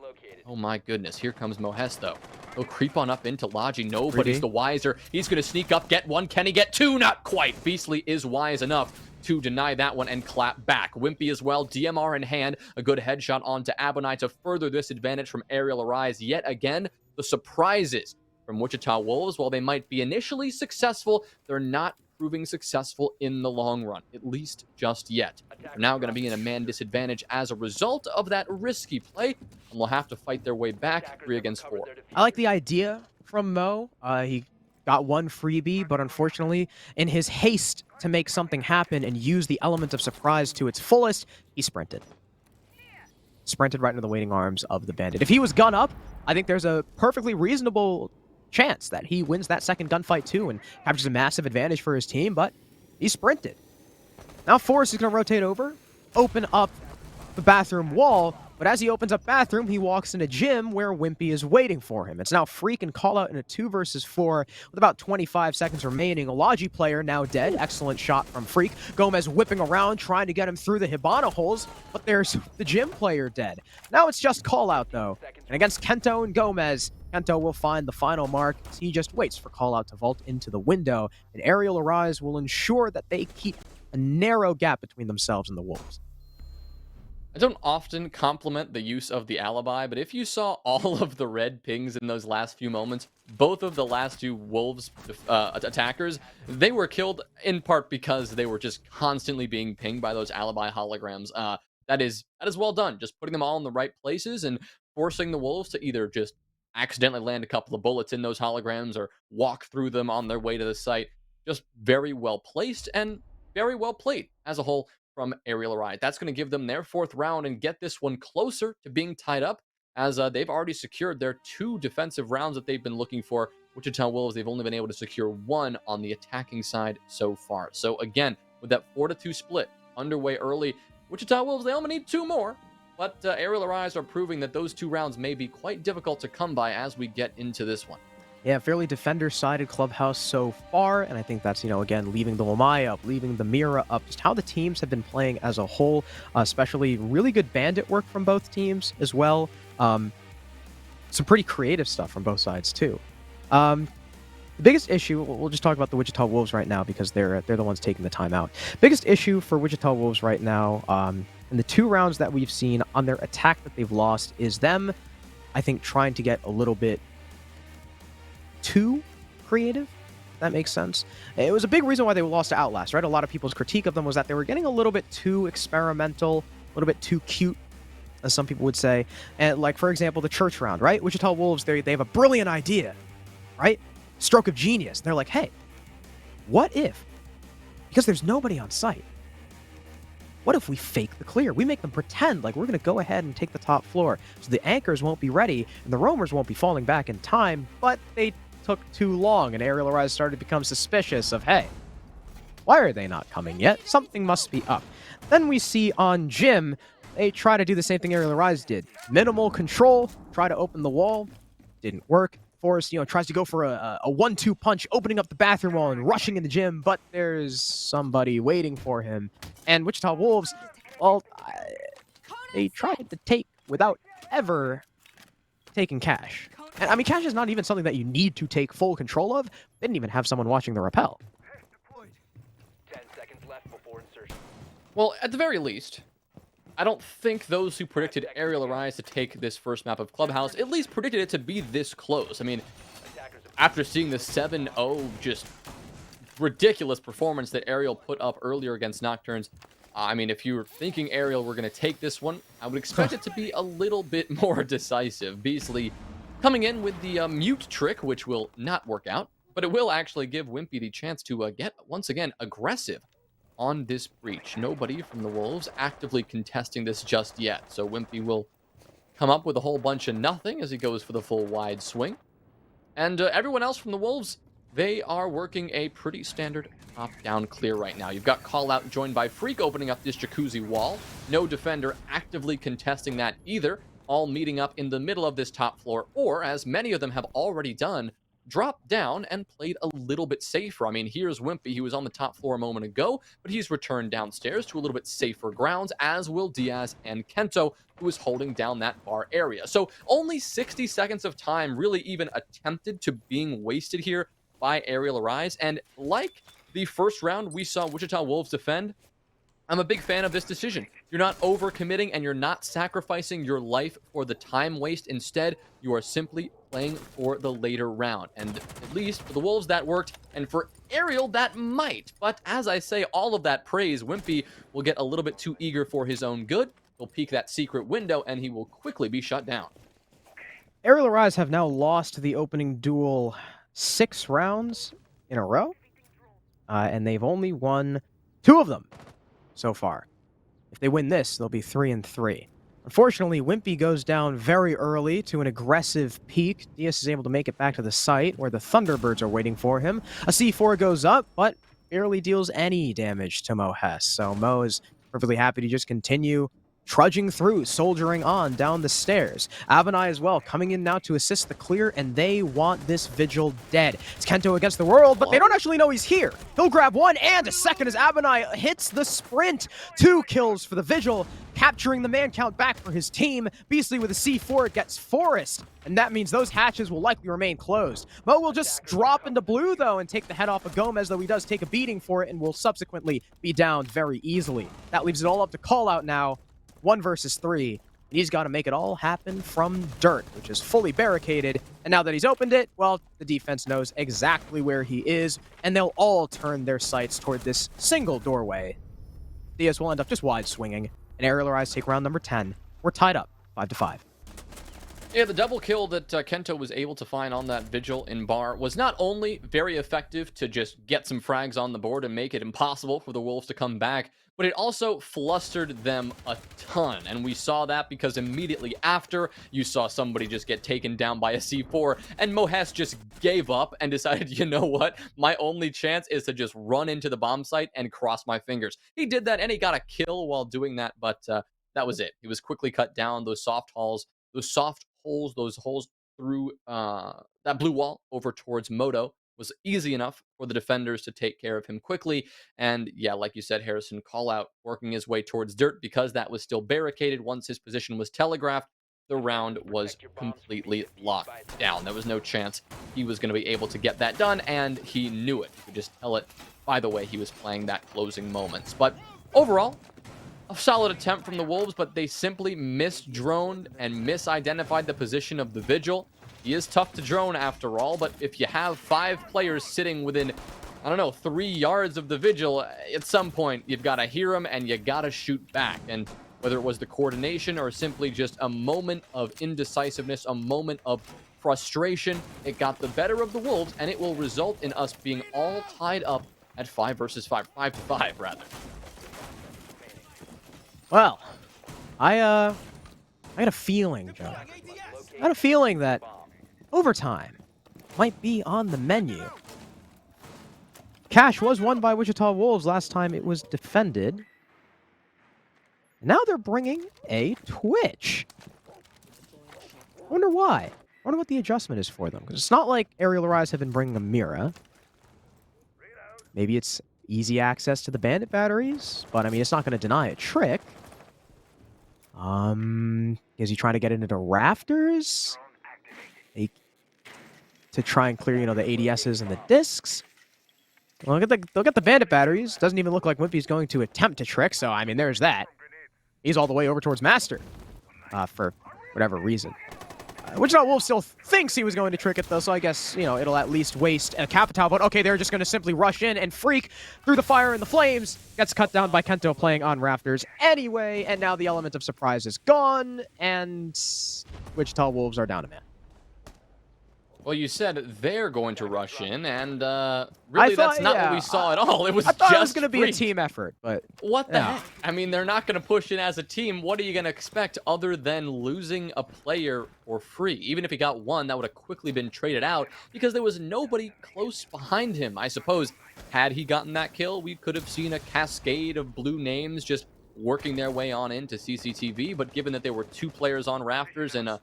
Oh my goodness, here comes Mohes, though. He'll creep on up into Logi. Nobody's the wiser. He's going to sneak up, get one. Can he get two? Not quite. Beasley is wise enough to deny that one and clap back. Wimpy as well, DMR in hand. A good headshot onto Abonai to further this advantage from Arial Arise yet again. the surprises from Wichita Wolves. While they might be initially successful, they're not proving successful in the long run, at least just yet. They're now going to be in a man disadvantage as a result of that risky play, and will have to fight their way back 3 against 4. I like the idea from Mo. He got one freebie, but unfortunately, in his haste to make something happen and use the element of surprise to its fullest, he sprinted. Sprinted right into the waiting arms of the bandit. If he was gun up, I think there's a perfectly reasonable chance that he wins that second gunfight too and captures a massive advantage for his team, but he sprinted. Now Forrest is going to rotate over, open up the bathroom wall, but as he opens up bathroom, he walks into gym where Wimpy is waiting for him. It's now Freak and Call Out in a 2 versus 4 with about 25 seconds remaining. A Logi player now dead. Excellent shot from Freak. Gomez whipping around, trying to get him through the Hibana holes, but there's the gym player dead. Now it's just Call Out, though. And against Kento and Gomez, Kento will find the final mark as he just waits for Call Out to vault into the window, and Arial Arise will ensure that they keep a narrow gap between themselves and the Wolves. I don't often compliment the use of the alibi, but if you saw all of the red pings in those last few moments, both of the last 2 Wolves attackers, they were killed in part because they were just constantly being pinged by those alibi holograms. That is well done. Just putting them all in the right places and forcing the Wolves to either just accidentally land a couple of bullets in those holograms or walk through them on their way to the site. Just very well placed and very well played as a whole from Arial Arise. That's going to give them their 4th round and get this one closer to being tied up, as they've already secured their 2 defensive rounds that they've been looking for. Wichita Wolves, they've only been able to secure 1 on the attacking side so far. So again, with that 4-2 split underway early, Wichita Wolves, they only need 2 more, but Arial Arise are proving that those 2 rounds may be quite difficult to come by as we get into this one. Yeah, fairly defender-sided Clubhouse so far, and I think that's, again, leaving the Lamai up, leaving the Mira up, just how the teams have been playing as a whole, especially really good bandit work from both teams as well. Some pretty creative stuff from both sides, too. The biggest issue, we'll just talk about the Wichita Wolves right now because they're the ones taking the time out. Biggest issue for Wichita Wolves right now, in the 2 rounds that we've seen on their attack that they've lost, is them, I think, trying to get a little bit too creative. That makes sense. It was a big reason why they lost to Outlast, right? A lot of people's critique of them was that they were getting a little bit too experimental, a little bit too cute, as some people would say. And like, for example, the church round, right? Wichita Wolves, they have a brilliant idea, right? Stroke of genius. They're like, hey, what if, because there's nobody on site, what if we fake the clear? We make them pretend like we're going to go ahead and take the top floor, so the anchors won't be ready and the roamers won't be falling back in time, but they took too long, and Arial Arise started to become suspicious of, hey, why are they not coming yet? Something must be up. Then we see on Jim, they try to do the same thing Arial Arise did. Minimal control, try to open the wall, didn't work. Forrest, tries to go for a 1-2 punch, opening up the bathroom wall and rushing in the gym, but there's somebody waiting for him. And Wichita Wolves, well, they tried to take without ever taking cash. And I mean, cash is not even something that you need to take full control of. They didn't even have someone watching the rappel. 10 seconds left before insertion. Well, at the very least, I don't think those who predicted Arial Arise to take this first map of Clubhouse at least predicted it to be this close. I mean, after seeing the 7-0 just ridiculous performance that Arial put up earlier against Nocturnes, I mean, if you were thinking Arial were going to take this one, I would expect it to be a little bit more decisive. Beasley coming in with the mute trick, which will not work out, but it will actually give Wimpy the chance to get, once again, aggressive on this breach. Nobody from the Wolves actively contesting this just yet, so Wimpy will come up with a whole bunch of nothing as he goes for the full wide swing. And everyone else from the Wolves, they are working a pretty standard top-down clear right now. You've got Call Out joined by Freak opening up this jacuzzi wall. No defender actively contesting that either, all meeting up in the middle of this top floor, or, as many of them have already done, dropped down and played a little bit safer. I mean, here's Wimpy, who was on the top floor a moment ago, but he's returned downstairs to a little bit safer grounds, as will Diaz and Kento, who is holding down that bar area. So only 60 seconds of time really even attempted to being wasted here by Arial Arise, and like the first round we saw Wichita Wolves defend, I'm a big fan of this decision. You're not overcommitting and you're not sacrificing your life for the time waste. Instead, you are simply playing for the later round. And at least for the Wolves, that worked. And for Arial, that might. But as I say, all of that praise, Wimpy will get a little bit too eager for his own good. He'll peek that secret window, and he will quickly be shut down. Ariel Arise have now lost the opening duel 6 rounds in a row, and they've only won 2 of them so far. If they win this, they'll be 3-3. Unfortunately, Wimpy goes down very early to an aggressive peek. Diaz is able to make it back to the site where the Thunderbirds are waiting for him. A C4 goes up, but barely deals any damage to Mo Hess. So Mo is perfectly happy to just continue trudging through, soldiering on down the stairs. Avanai as well, coming in now to assist the clear, and they want this Vigil dead. It's Kento against the world, but they don't actually know he's here. He'll grab one and a second as Avanai hits the sprint. 2 kills for the Vigil, capturing the man count back for his team. Beastly with a C4 gets Forest, and that means those hatches will likely remain closed. Mo will just drop into blue, though, and take the head off of Gomez, though he does take a beating for it and will subsequently be downed very easily. That leaves it all up to Call Out now. 1 versus 3, and he's got to make it all happen from dirt, which is fully barricaded. And now that he's opened it, well, the defense knows exactly where he is, and they'll all turn their sights toward this single doorway. Diaz will end up just wide swinging, and Ariel Arise take round number 10. We're tied up 5-5. Yeah, the double kill that Kento was able to find on that Vigil in bar was not only very effective to just get some frags on the board and make it impossible for the Wolves to come back, but it also flustered them a ton. And we saw that because immediately after, you saw somebody just get taken down by a C4, and Mo Hess just gave up and decided, you know what, my only chance is to just run into the bomb site and cross my fingers. He did that, and he got a kill while doing that, but that was it. He was quickly cut down. Those soft holes through that blue wall over towards Moto was easy enough for the defenders to take care of him quickly. And yeah, like you said, Harrison, Call Out working his way towards dirt because that was still barricaded. Once his position was telegraphed, the round was completely locked down. There was no chance he was going to be able to get that done, and he knew it. You could just tell it by the way he was playing that closing moments. But overall, a solid attempt from the Wolves, but they simply misdroned and misidentified the position of the Vigil. He is tough to drone after all, but if you have 5 players sitting within, 3 yards of the Vigil, at some point you've got to hear him and you got to shoot back. And whether it was the coordination or simply just a moment of indecisiveness, a moment of frustration, it got the better of the Wolves, and it will result in us being all tied up at 5 versus 5, 5-5 rather. Well, I got a feeling, Joe. I had a feeling that overtime might be on the menu. Cash was won by Wichita Wolves last time it was defended. Now they're bringing a Twitch. I wonder why. I wonder what the adjustment is for them. Because it's not like Ariel Arise have been bringing a Mira. Maybe it's easy access to the bandit batteries, but I mean, it's not going to deny a trick. Is he trying to get it into rafters? To try and clear, the ADSs and the discs? Well, they'll get the bandit batteries. Doesn't even look like Wimpy's going to attempt to trick, so I mean, there's that. He's all the way over towards Master, for whatever reason. Wichita Wolf still thinks he was going to trick it, though, so I guess, it'll at least waste a Capital. But okay, they're just going to simply rush in and freak through the fire and the flames. Gets cut down by Kento playing on rafters anyway, and now the element of surprise is gone, and Wichita Wolves are down a man. Well, you said they're going to rush in, and really that's not what we saw at all. It was just it was going to be a team effort, but what the heck? I mean, they're not going to push in as a team. What are you going to expect other than losing a player for free? Even if he got one, that would have quickly been traded out because there was nobody close behind him. I suppose had he gotten that kill, we could have seen a cascade of blue names just working their way on into CCTV, but given that there were 2 players on rafters and a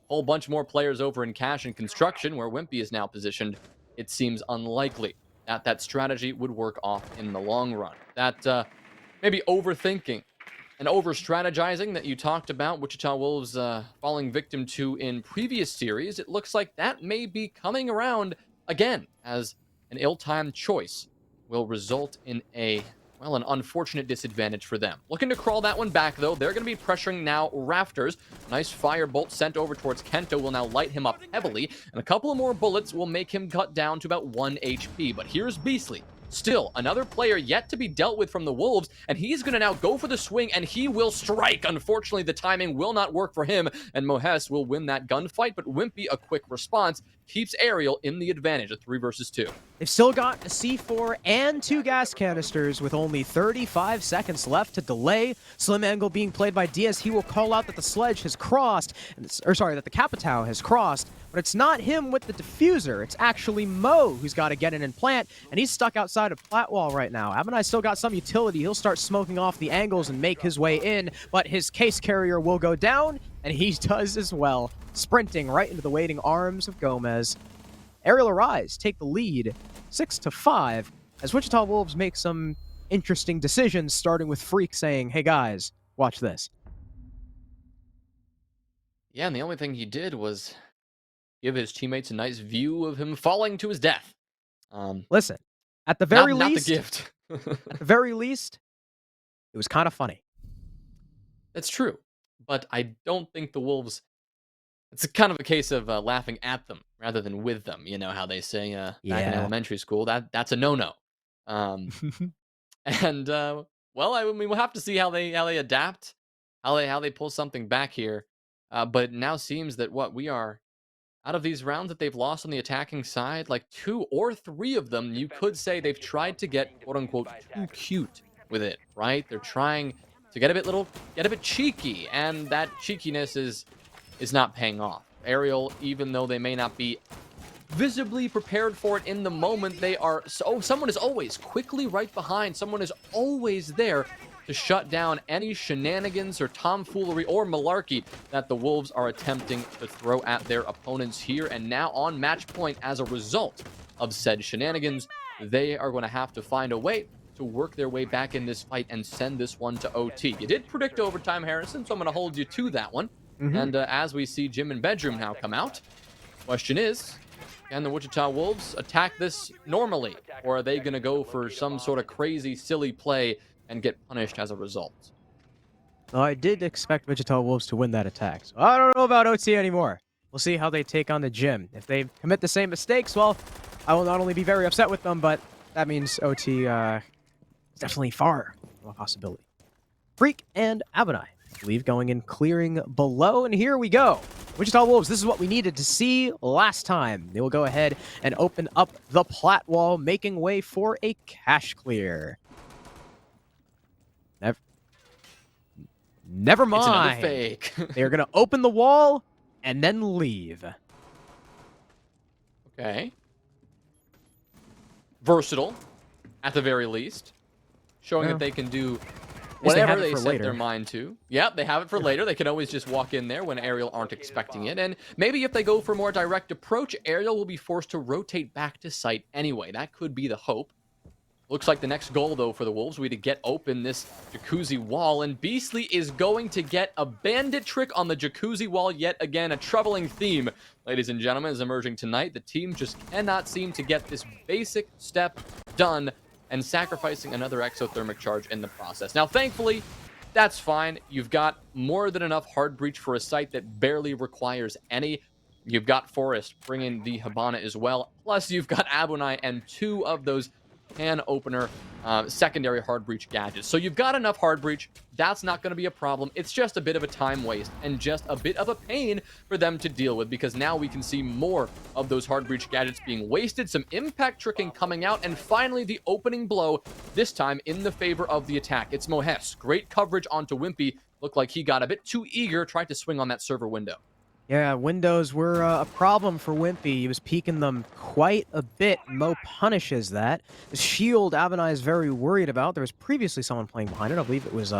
whole bunch more players over in cash and construction where Wimpy is now positioned, it seems unlikely that that strategy would work off in the long run. That maybe overthinking and over-strategizing that you talked about Wichita Wolves falling victim to in previous series, it looks like that may be coming around again as an ill-timed choice will result in a well, an unfortunate disadvantage for them. Looking to crawl that one back, though. They're going to be pressuring now Rafters. Nice firebolt sent over towards Kento will now light him up heavily, and a couple of more bullets will make him cut down to about 1 HP. But here's Beastly. Still, another player yet to be dealt with from the Wolves, and he's going to now go for the swing, and he will strike. Unfortunately, the timing will not work for him, and Mohes will win that gunfight, but Wimpy, a quick response, keeps Arial in the advantage, a 3 versus 2. They've still got a C4 and 2 gas canisters with only 35 seconds left to delay. Slim Angle being played by Diaz. He will call out that the sledge has crossed, that the Capitao has crossed, but it's not him with the diffuser. It's actually Mo who's got to get in and plant, and he's stuck outside of Platwall right now. Abinai still got some utility. He'll start smoking off the angles and make his way in, but his case carrier will go down, and he does as well, sprinting right into the waiting arms of Gomez. Arial Arise take the lead 6-5 as Wichita Wolves make some interesting decisions, starting with Freak saying, hey guys, watch this. Yeah, and the only thing he did was give his teammates a nice view of him falling to his death. Listen, at the very not least, the gift. at the very least, it was kind of funny. That's true, but I don't think the Wolves. It's kind of a case of laughing at them rather than with them. You know how they say back in elementary school. That's a no-no. And well, I mean, we'll have to see how they adapt, how they pull something back here. But it now seems that we are out of these rounds that they've lost on the attacking side, like 2 or 3 of them, you could say they've tried to get quote unquote too cute with it, right? They're trying to get a bit cheeky, and that cheekiness is not paying off. Arial, even though they may not be visibly prepared for it in the moment, they are someone is always quickly right behind. Someone is always there to shut down any shenanigans or tomfoolery or malarkey that the Wolves are attempting to throw at their opponents here. And now on match point, as a result of said shenanigans, they are going to have to find a way to work their way back in this fight and send this one to OT. You did predict overtime, Harrison, so I'm going to hold you to that one. And as we see Gym and Bedroom now come out, question is, can the Wichita Wolves attack this normally? Or are they going to go for some sort of crazy, silly play and get punished as a result? I did expect Wichita Wolves to win that attack, so I don't know about OT anymore. We'll see how they take on the Gym. If they commit the same mistakes, well, I will not only be very upset with them, but that means OT is definitely far from a possibility. Freak and Abinai, I believe, going in clearing below, and here we go. Wichita Wolves, this is what we needed to see last time. They will go ahead and open up the plat wall, making way for a cache clear. Never mind. It's another fake. They're going to open the wall and then leave. Okay. Versatile, at the very least. Showing that they can do whatever they set their mind to. Yep, they have it for later. They can always just walk in there when Arial aren't expecting it. And maybe if they go for a more direct approach, Arial will be forced to rotate back to site anyway. That could be the hope. Looks like the next goal, though, for the Wolves will be to get open this jacuzzi wall. And Beastly is going to get a bandit trick on the jacuzzi wall yet again. A troubling theme, ladies and gentlemen, is emerging tonight. The team just cannot seem to get this basic step done, and sacrificing another exothermic charge in the process. Now, thankfully, that's fine. You've got more than enough hard breach for a site that barely requires any. You've got Forrest bringing the Habana as well. Plus, you've got Abunai and 2 of those can opener secondary hard breach gadgets. So you've got enough hard breach. That's not going to be a problem. It's just a bit of a time waste and just a bit of a pain for them to deal with, because now we can see more of those hard breach gadgets being wasted, some impact tricking coming out, and finally the opening blow, this time in the favor of the attack. It's Mohes. Great coverage onto Wimpy. Looked like he got a bit too eager, tried to swing on that server window. Yeah, windows were a problem for Wimpy. He was peeking them quite a bit. Mo punishes that. The shield, Abinai is very worried about. There was previously someone playing behind it. I believe it was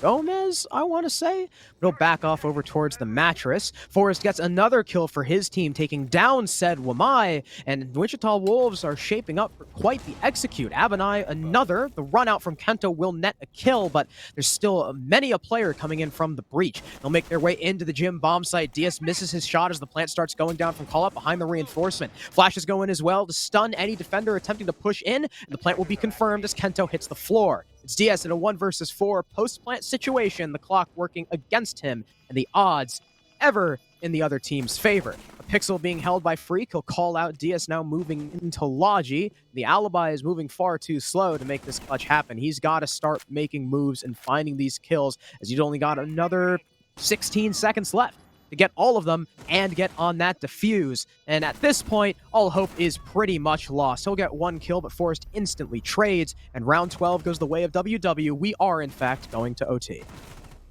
Gomez, I want to say. But he'll back off over towards the mattress. Forrest gets another kill for his team, taking down said Wamai. And Wichita Wolves are shaping up for quite the execute. Abinai, another. The run out from Kento will net a kill, but there's still many a player coming in from the breach. They'll make their way into the gym bomb site. Diaz Diaz misses his shot as the plant starts going down from call-up behind the reinforcement. Flash is going as well to stun any defender attempting to push in, and the plant will be confirmed as Kento hits the floor. It's Diaz in a 1 versus 4 post-plant situation, the clock working against him, and the odds ever in the other team's favor. A pixel being held by Freak. He'll call out Diaz now moving into Logi. The alibi is moving far too slow to make this clutch happen. He's got to start making moves and finding these kills, as he's only got another 16 seconds left to get all of them and get on that defuse. And at this point, all hope is pretty much lost. He'll get 1 kill, but Forrest instantly trades, and round 12 goes the way of WW. We are, in fact, going to OT.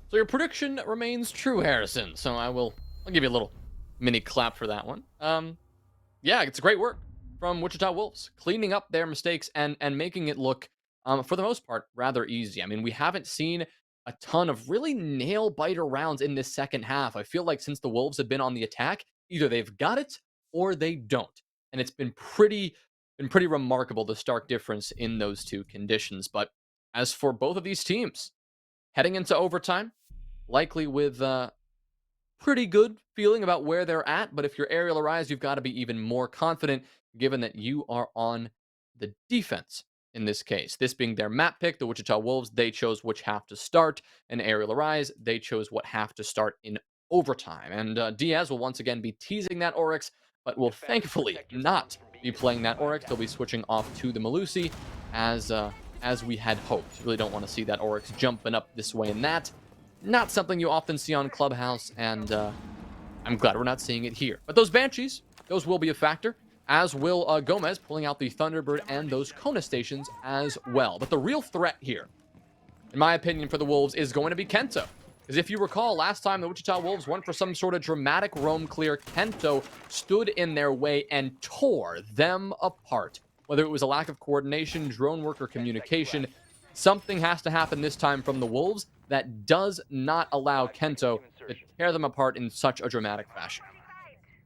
So your prediction remains true, Harrison. So I'll give you a little mini clap for that one. Yeah, it's great work from Wichita Wolves, cleaning up their mistakes and making it look, for the most part, rather easy. I mean, we haven't seen a ton of really nail-biter rounds in this second half. I feel like since the Wolves have been on the attack, either they've got it or they don't. And it's been pretty remarkable, the stark difference in those two conditions. But as for both of these teams, heading into overtime, likely with pretty good feeling about where they're at. But if you're Arial Arise, you've got to be even more confident, given that you are on the defense in this case. This being their map pick, the Wichita Wolves, they chose which half to start, and Arial Arise, they chose what half to start in overtime. And Diaz will once again be teasing that Oryx, but will thankfully not be playing that Oryx. They'll be switching off to the Melusi as we had hoped. Really don't want to see that Oryx jumping up this way and that. Not something you often see on Clubhouse, and I'm glad we're not seeing it here. But those Banshees, those will be a factor, as will Gomez pulling out the Thunderbird and those Kona stations as well. But the real threat here, in my opinion, for the Wolves is going to be Kento. Because if you recall, last time the Wichita Wolves went for some sort of dramatic roam clear, Kento stood in their way and tore them apart. Whether it was a lack of coordination, drone work, or communication, something has to happen this time from the Wolves that does not allow Kento to tear them apart in such a dramatic fashion.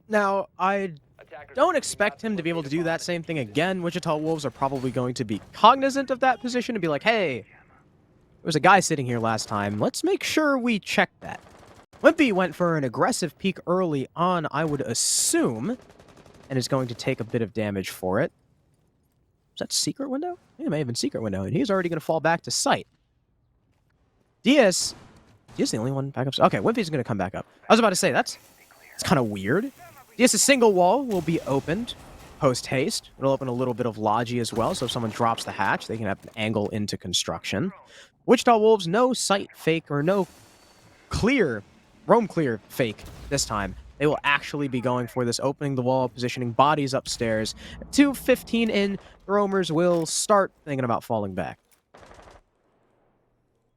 Now, I don't expect him to be able to do that same thing again. Wichita Wolves are probably going to be cognizant of that position and be like, hey, there was a guy sitting here last time. Let's make sure we check that. Wimpy went for an aggressive peek early on, I would assume, and is going to take a bit of damage for it. Is that secret window? Yeah, it may have been secret window, and he's already going to fall back to sight. Diaz the only one back up. Okay, Wimpy's going to come back up. I was about to say, that's kind of weird. Diaz's single wall will be opened post-haste. It'll open a little bit of Logi as well, so if someone drops the hatch, they can have an angle into construction. Wichita Wolves, no sight fake or no roam clear fake this time. They will actually be going for this, opening the wall, positioning bodies upstairs. 2:15 in, the roamers will start thinking about falling back.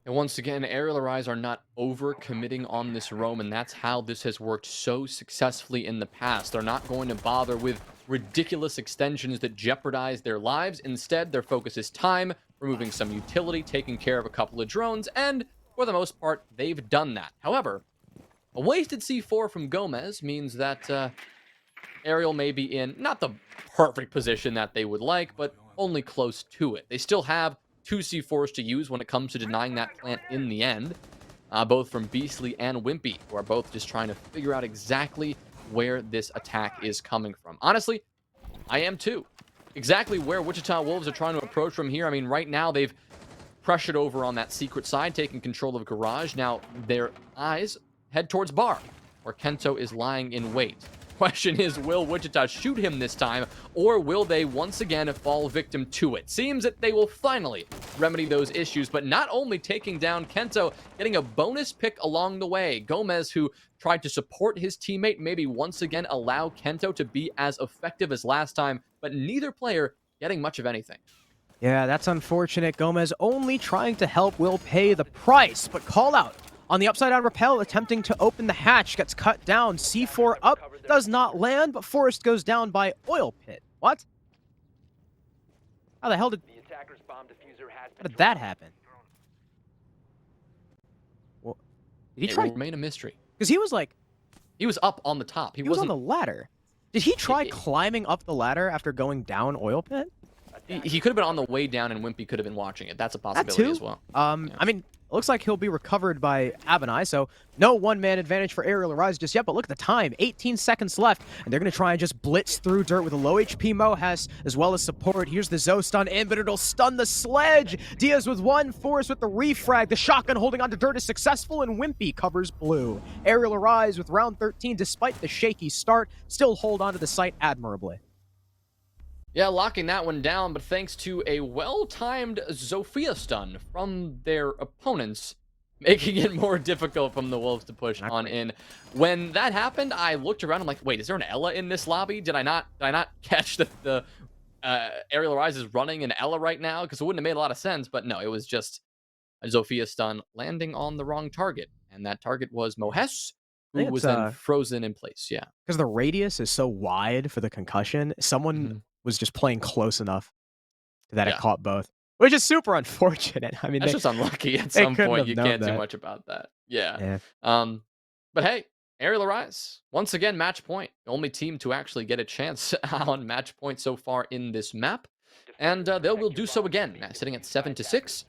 And once again, Arial Arise are not over-committing on this roam, and that's how this has worked so successfully in the past. They're not going to bother with ridiculous extensions that jeopardize their lives. Instead, their focus is time, removing some utility, taking care of a couple of drones, and for the most part, they've done that. However, a wasted C4 from Gomez means that Arial may be in not the perfect position that they would like, but only close to it. They still have 2 C4s to use when it comes to denying that plant in the end, both from Beastly and Wimpy, who are both just trying to figure out exactly where this attack is coming from. Honestly, I am too. Exactly where Wichita Wolves are trying to approach from here. I mean, right now they've pressured over on that secret side, taking control of Garage. Now their eyes head towards Bar, where Kento is lying in wait. Question is, will Wichita shoot him this time, or will they once again fall victim to it? Seems that they will finally remedy those issues, but not only taking down Kento, getting a bonus pick along the way. Gomez, who tried to support his teammate, maybe once again allow Kento to be as effective as last time, but neither player getting much of anything. Yeah, that's unfortunate. Gomez only trying to help will pay the price, but call out on the upside-down rappel, attempting to open the hatch, gets cut down. C4 up, does not land, but Forrest goes down by Oil Pit. What? How the hell did that happen? Well, did he try? It will remain a mystery. Because he was like, he was up on the top. He was on the ladder. Did he try climbing up the ladder after going down Oil Pit? He could have been on the way down, and Wimpy could have been watching it. That's a That possibility too. as well. I mean, it looks like he'll be recovered by Abonai, so no one-man advantage for Ariel Arise just yet, but look at the time. 18 seconds left, and they're going to try and just blitz through dirt with a low HP Mohas, as well as support. Here's the Zo stun in, but it'll stun the Sledge. Diaz with one, Forrest with the refrag. The shotgun holding onto dirt is successful, and Wimpy covers blue. Ariel Arise with round 13, despite the shaky start, still hold onto the site admirably. Yeah, locking that one down, but thanks to a well-timed Zofia stun from their opponents, making it more difficult from the Wolves to push on in. When that happened, I looked around. I'm like, wait, is there an Ella in this lobby? Did I not catch the Ariel Arise is running an Ella right now? Because it wouldn't have made a lot of sense. But no, it was just a Zofia stun landing on the wrong target, and that target was Mohes, who was then frozen in place. Yeah, because the radius is so wide for the concussion. Someone was just playing close enough that it caught both, which is super unfortunate. I mean, that's just unlucky at some point. You can't do much about that. Yeah. But hey, Ariel Arise, once again, match point. The only team to actually get a chance on match point so far in this map. And they will do so again, sitting at 7-6.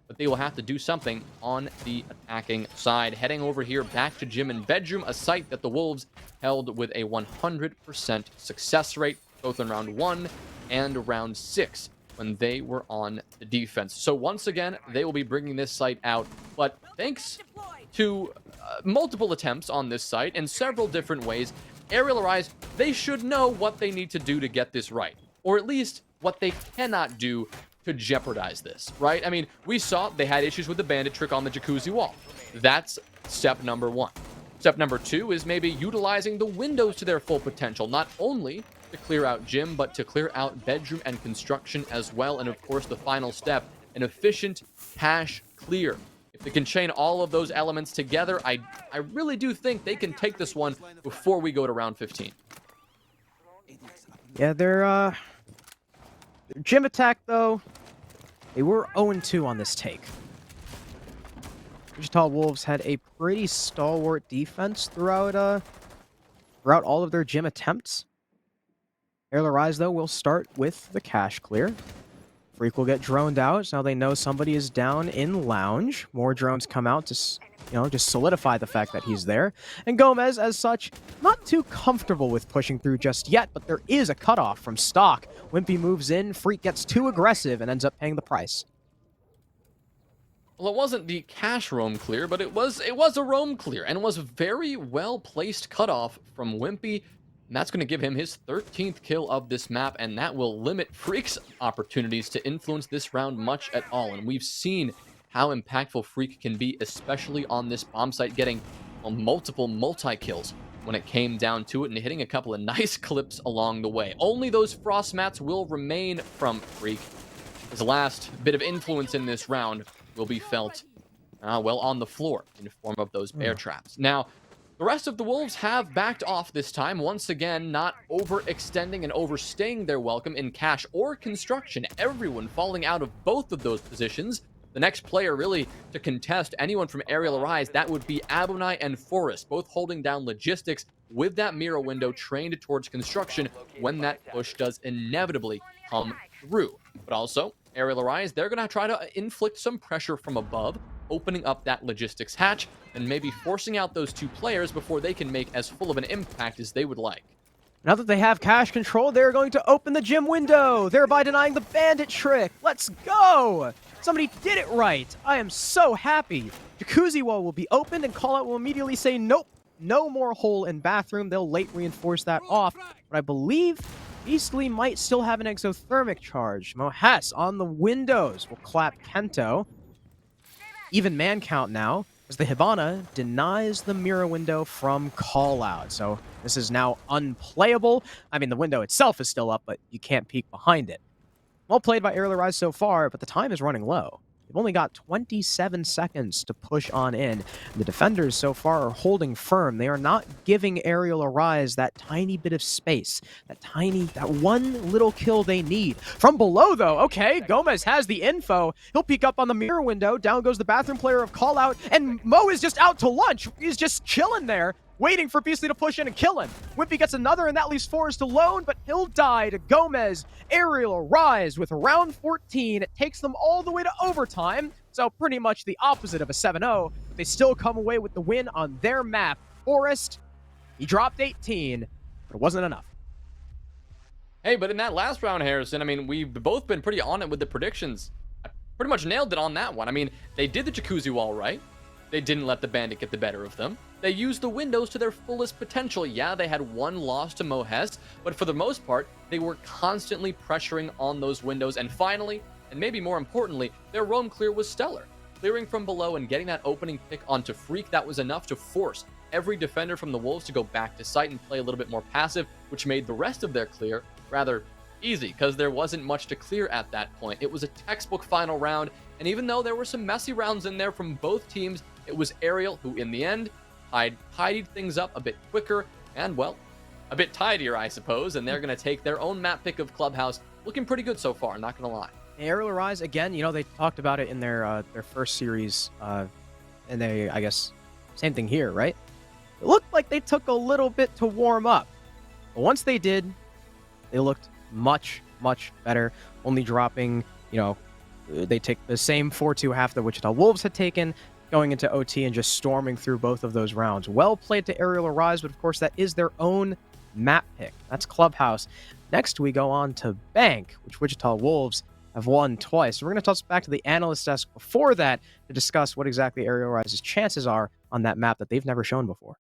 But they will have to do something on the attacking side. Heading over here back to Gym and Bedroom, a site that the Wolves held with a 100% success rate, both in round 1 and round 6 when they were on the defense. So once again, they will be bringing this site out. But thanks to multiple attempts on this site in several different ways, Ariel Arise, they should know what they need to do to get this right. Or at least what they cannot do to jeopardize this, right? I mean, we saw they had issues with the bandit trick on the jacuzzi wall. That's step number 1. Step number 2 is maybe utilizing the windows to their full potential, not only to clear out Gym, but to clear out Bedroom and Construction as well. And of course, the final step, an efficient cache clear. If they can chain all of those elements together, I really do think they can take this one before we go to round 15. Yeah, their Gym attack, though, they were 0-2 on this take. Wichita Wolves had a pretty stalwart defense throughout all of their Gym attempts. Ariel Arise, though, will start with the cache clear. Freak will get droned out, so now they know somebody is down in Lounge. More drones come out to, just solidify the fact that he's there. And Gomez, as such, not too comfortable with pushing through just yet, but there is a cutoff from stock. Wimpy moves in, Freak gets too aggressive and ends up paying the price. Well, it wasn't the cache roam clear, but it was a roam clear, and it was a very well-placed cutoff from Wimpy. And that's going to give him his 13th kill of this map, and that will limit Freak's opportunities to influence this round much at all. And we've seen how impactful Freak can be, especially on this bomb site, getting multiple multi-kills when it came down to it, and hitting a couple of nice clips along the way. Only those frost mats will remain from Freak. His last bit of influence in this round will be felt, on the floor in the form of those bear traps. Now, the rest of the Wolves have backed off this time, once again, not overextending and overstaying their welcome in cache or construction. Everyone falling out of both of those positions. The next player really to contest anyone from Ariel Arise, that would be Abonai and Forrest, both holding down logistics with that mirror window trained towards construction when that push does inevitably come through. But also, Ariel Arise, they're going to try to inflict some pressure from above, opening up that logistics hatch, and maybe forcing out those two players before they can make as full of an impact as they would like. Now that they have cache control, they're going to open the Gym window, thereby denying the bandit trick. Let's go! Somebody did it right. I am so happy. Jacuzzi wall will be opened, and Callout will immediately say, nope, no more hole in bathroom. They'll late reinforce that off, but I believe Beastly might still have an exothermic charge. Mohas on the windows will clap Kento. Even man count now, as the Hibana denies the mirror window from Callout. So this is now unplayable. I mean, the window itself is still up, but you can't peek behind it. Well played by Ariel Arise so far, but the time is running low. They've only got 27 seconds to push on in. The defenders so far are holding firm. They are not giving Ariel Arise that tiny bit of space, that one little kill they need. From below, though, okay, Gomez has the info. He'll peek up on the mirror window. Down goes the bathroom player of Callout, and Mo is just out to lunch. He's just chilling there. waiting for Beastly to push in and kill him. Wimpy gets another, and that leaves Forrest alone, but he'll die to Gomez. Ariel rise with round 14. It takes them all the way to overtime, so pretty much the opposite of a 7-0, but they still come away with the win on their map. Forrest, he dropped 18, but it wasn't enough. Hey, but in that last round, Harrison, I mean, we've both been pretty on it with the predictions. I pretty much nailed it on that one. I mean, they did the jacuzzi wall right. They didn't let the bandit get the better of them. They used the windows to their fullest potential. Yeah, they had one loss to Mohes, but for the most part, they were constantly pressuring on those windows. And finally, and maybe more importantly, their roam clear was stellar. Clearing from below and getting that opening pick onto Freak, that was enough to force every defender from the Wolves to go back to site and play a little bit more passive, which made the rest of their clear rather easy because there wasn't much to clear at that point. It was a textbook final round, and even though there were some messy rounds in there from both teams, it was Arial who, in the end, tidied things up a bit quicker and, well, a bit tidier, I suppose, and they're going to take their own map pick of Clubhouse. Looking pretty good so far, not going to lie. Ariel Rise, again, you know, they talked about it in their first series, and they, I guess, same thing here, right? It looked like they took a little bit to warm up. But once they did, they looked much, much better, only dropping, you know, they take the same 4-2 half that Wichita Wolves had taken, going into OT and just storming through both of those rounds. Well played to Ariel Arise, but of course that is their own map pick. That's Clubhouse. Next we go on to Bank, which Wichita Wolves have won twice. So we're going to toss it back to the analyst desk before that to discuss what exactly Ariel Rise's chances are on that map that they've never shown before.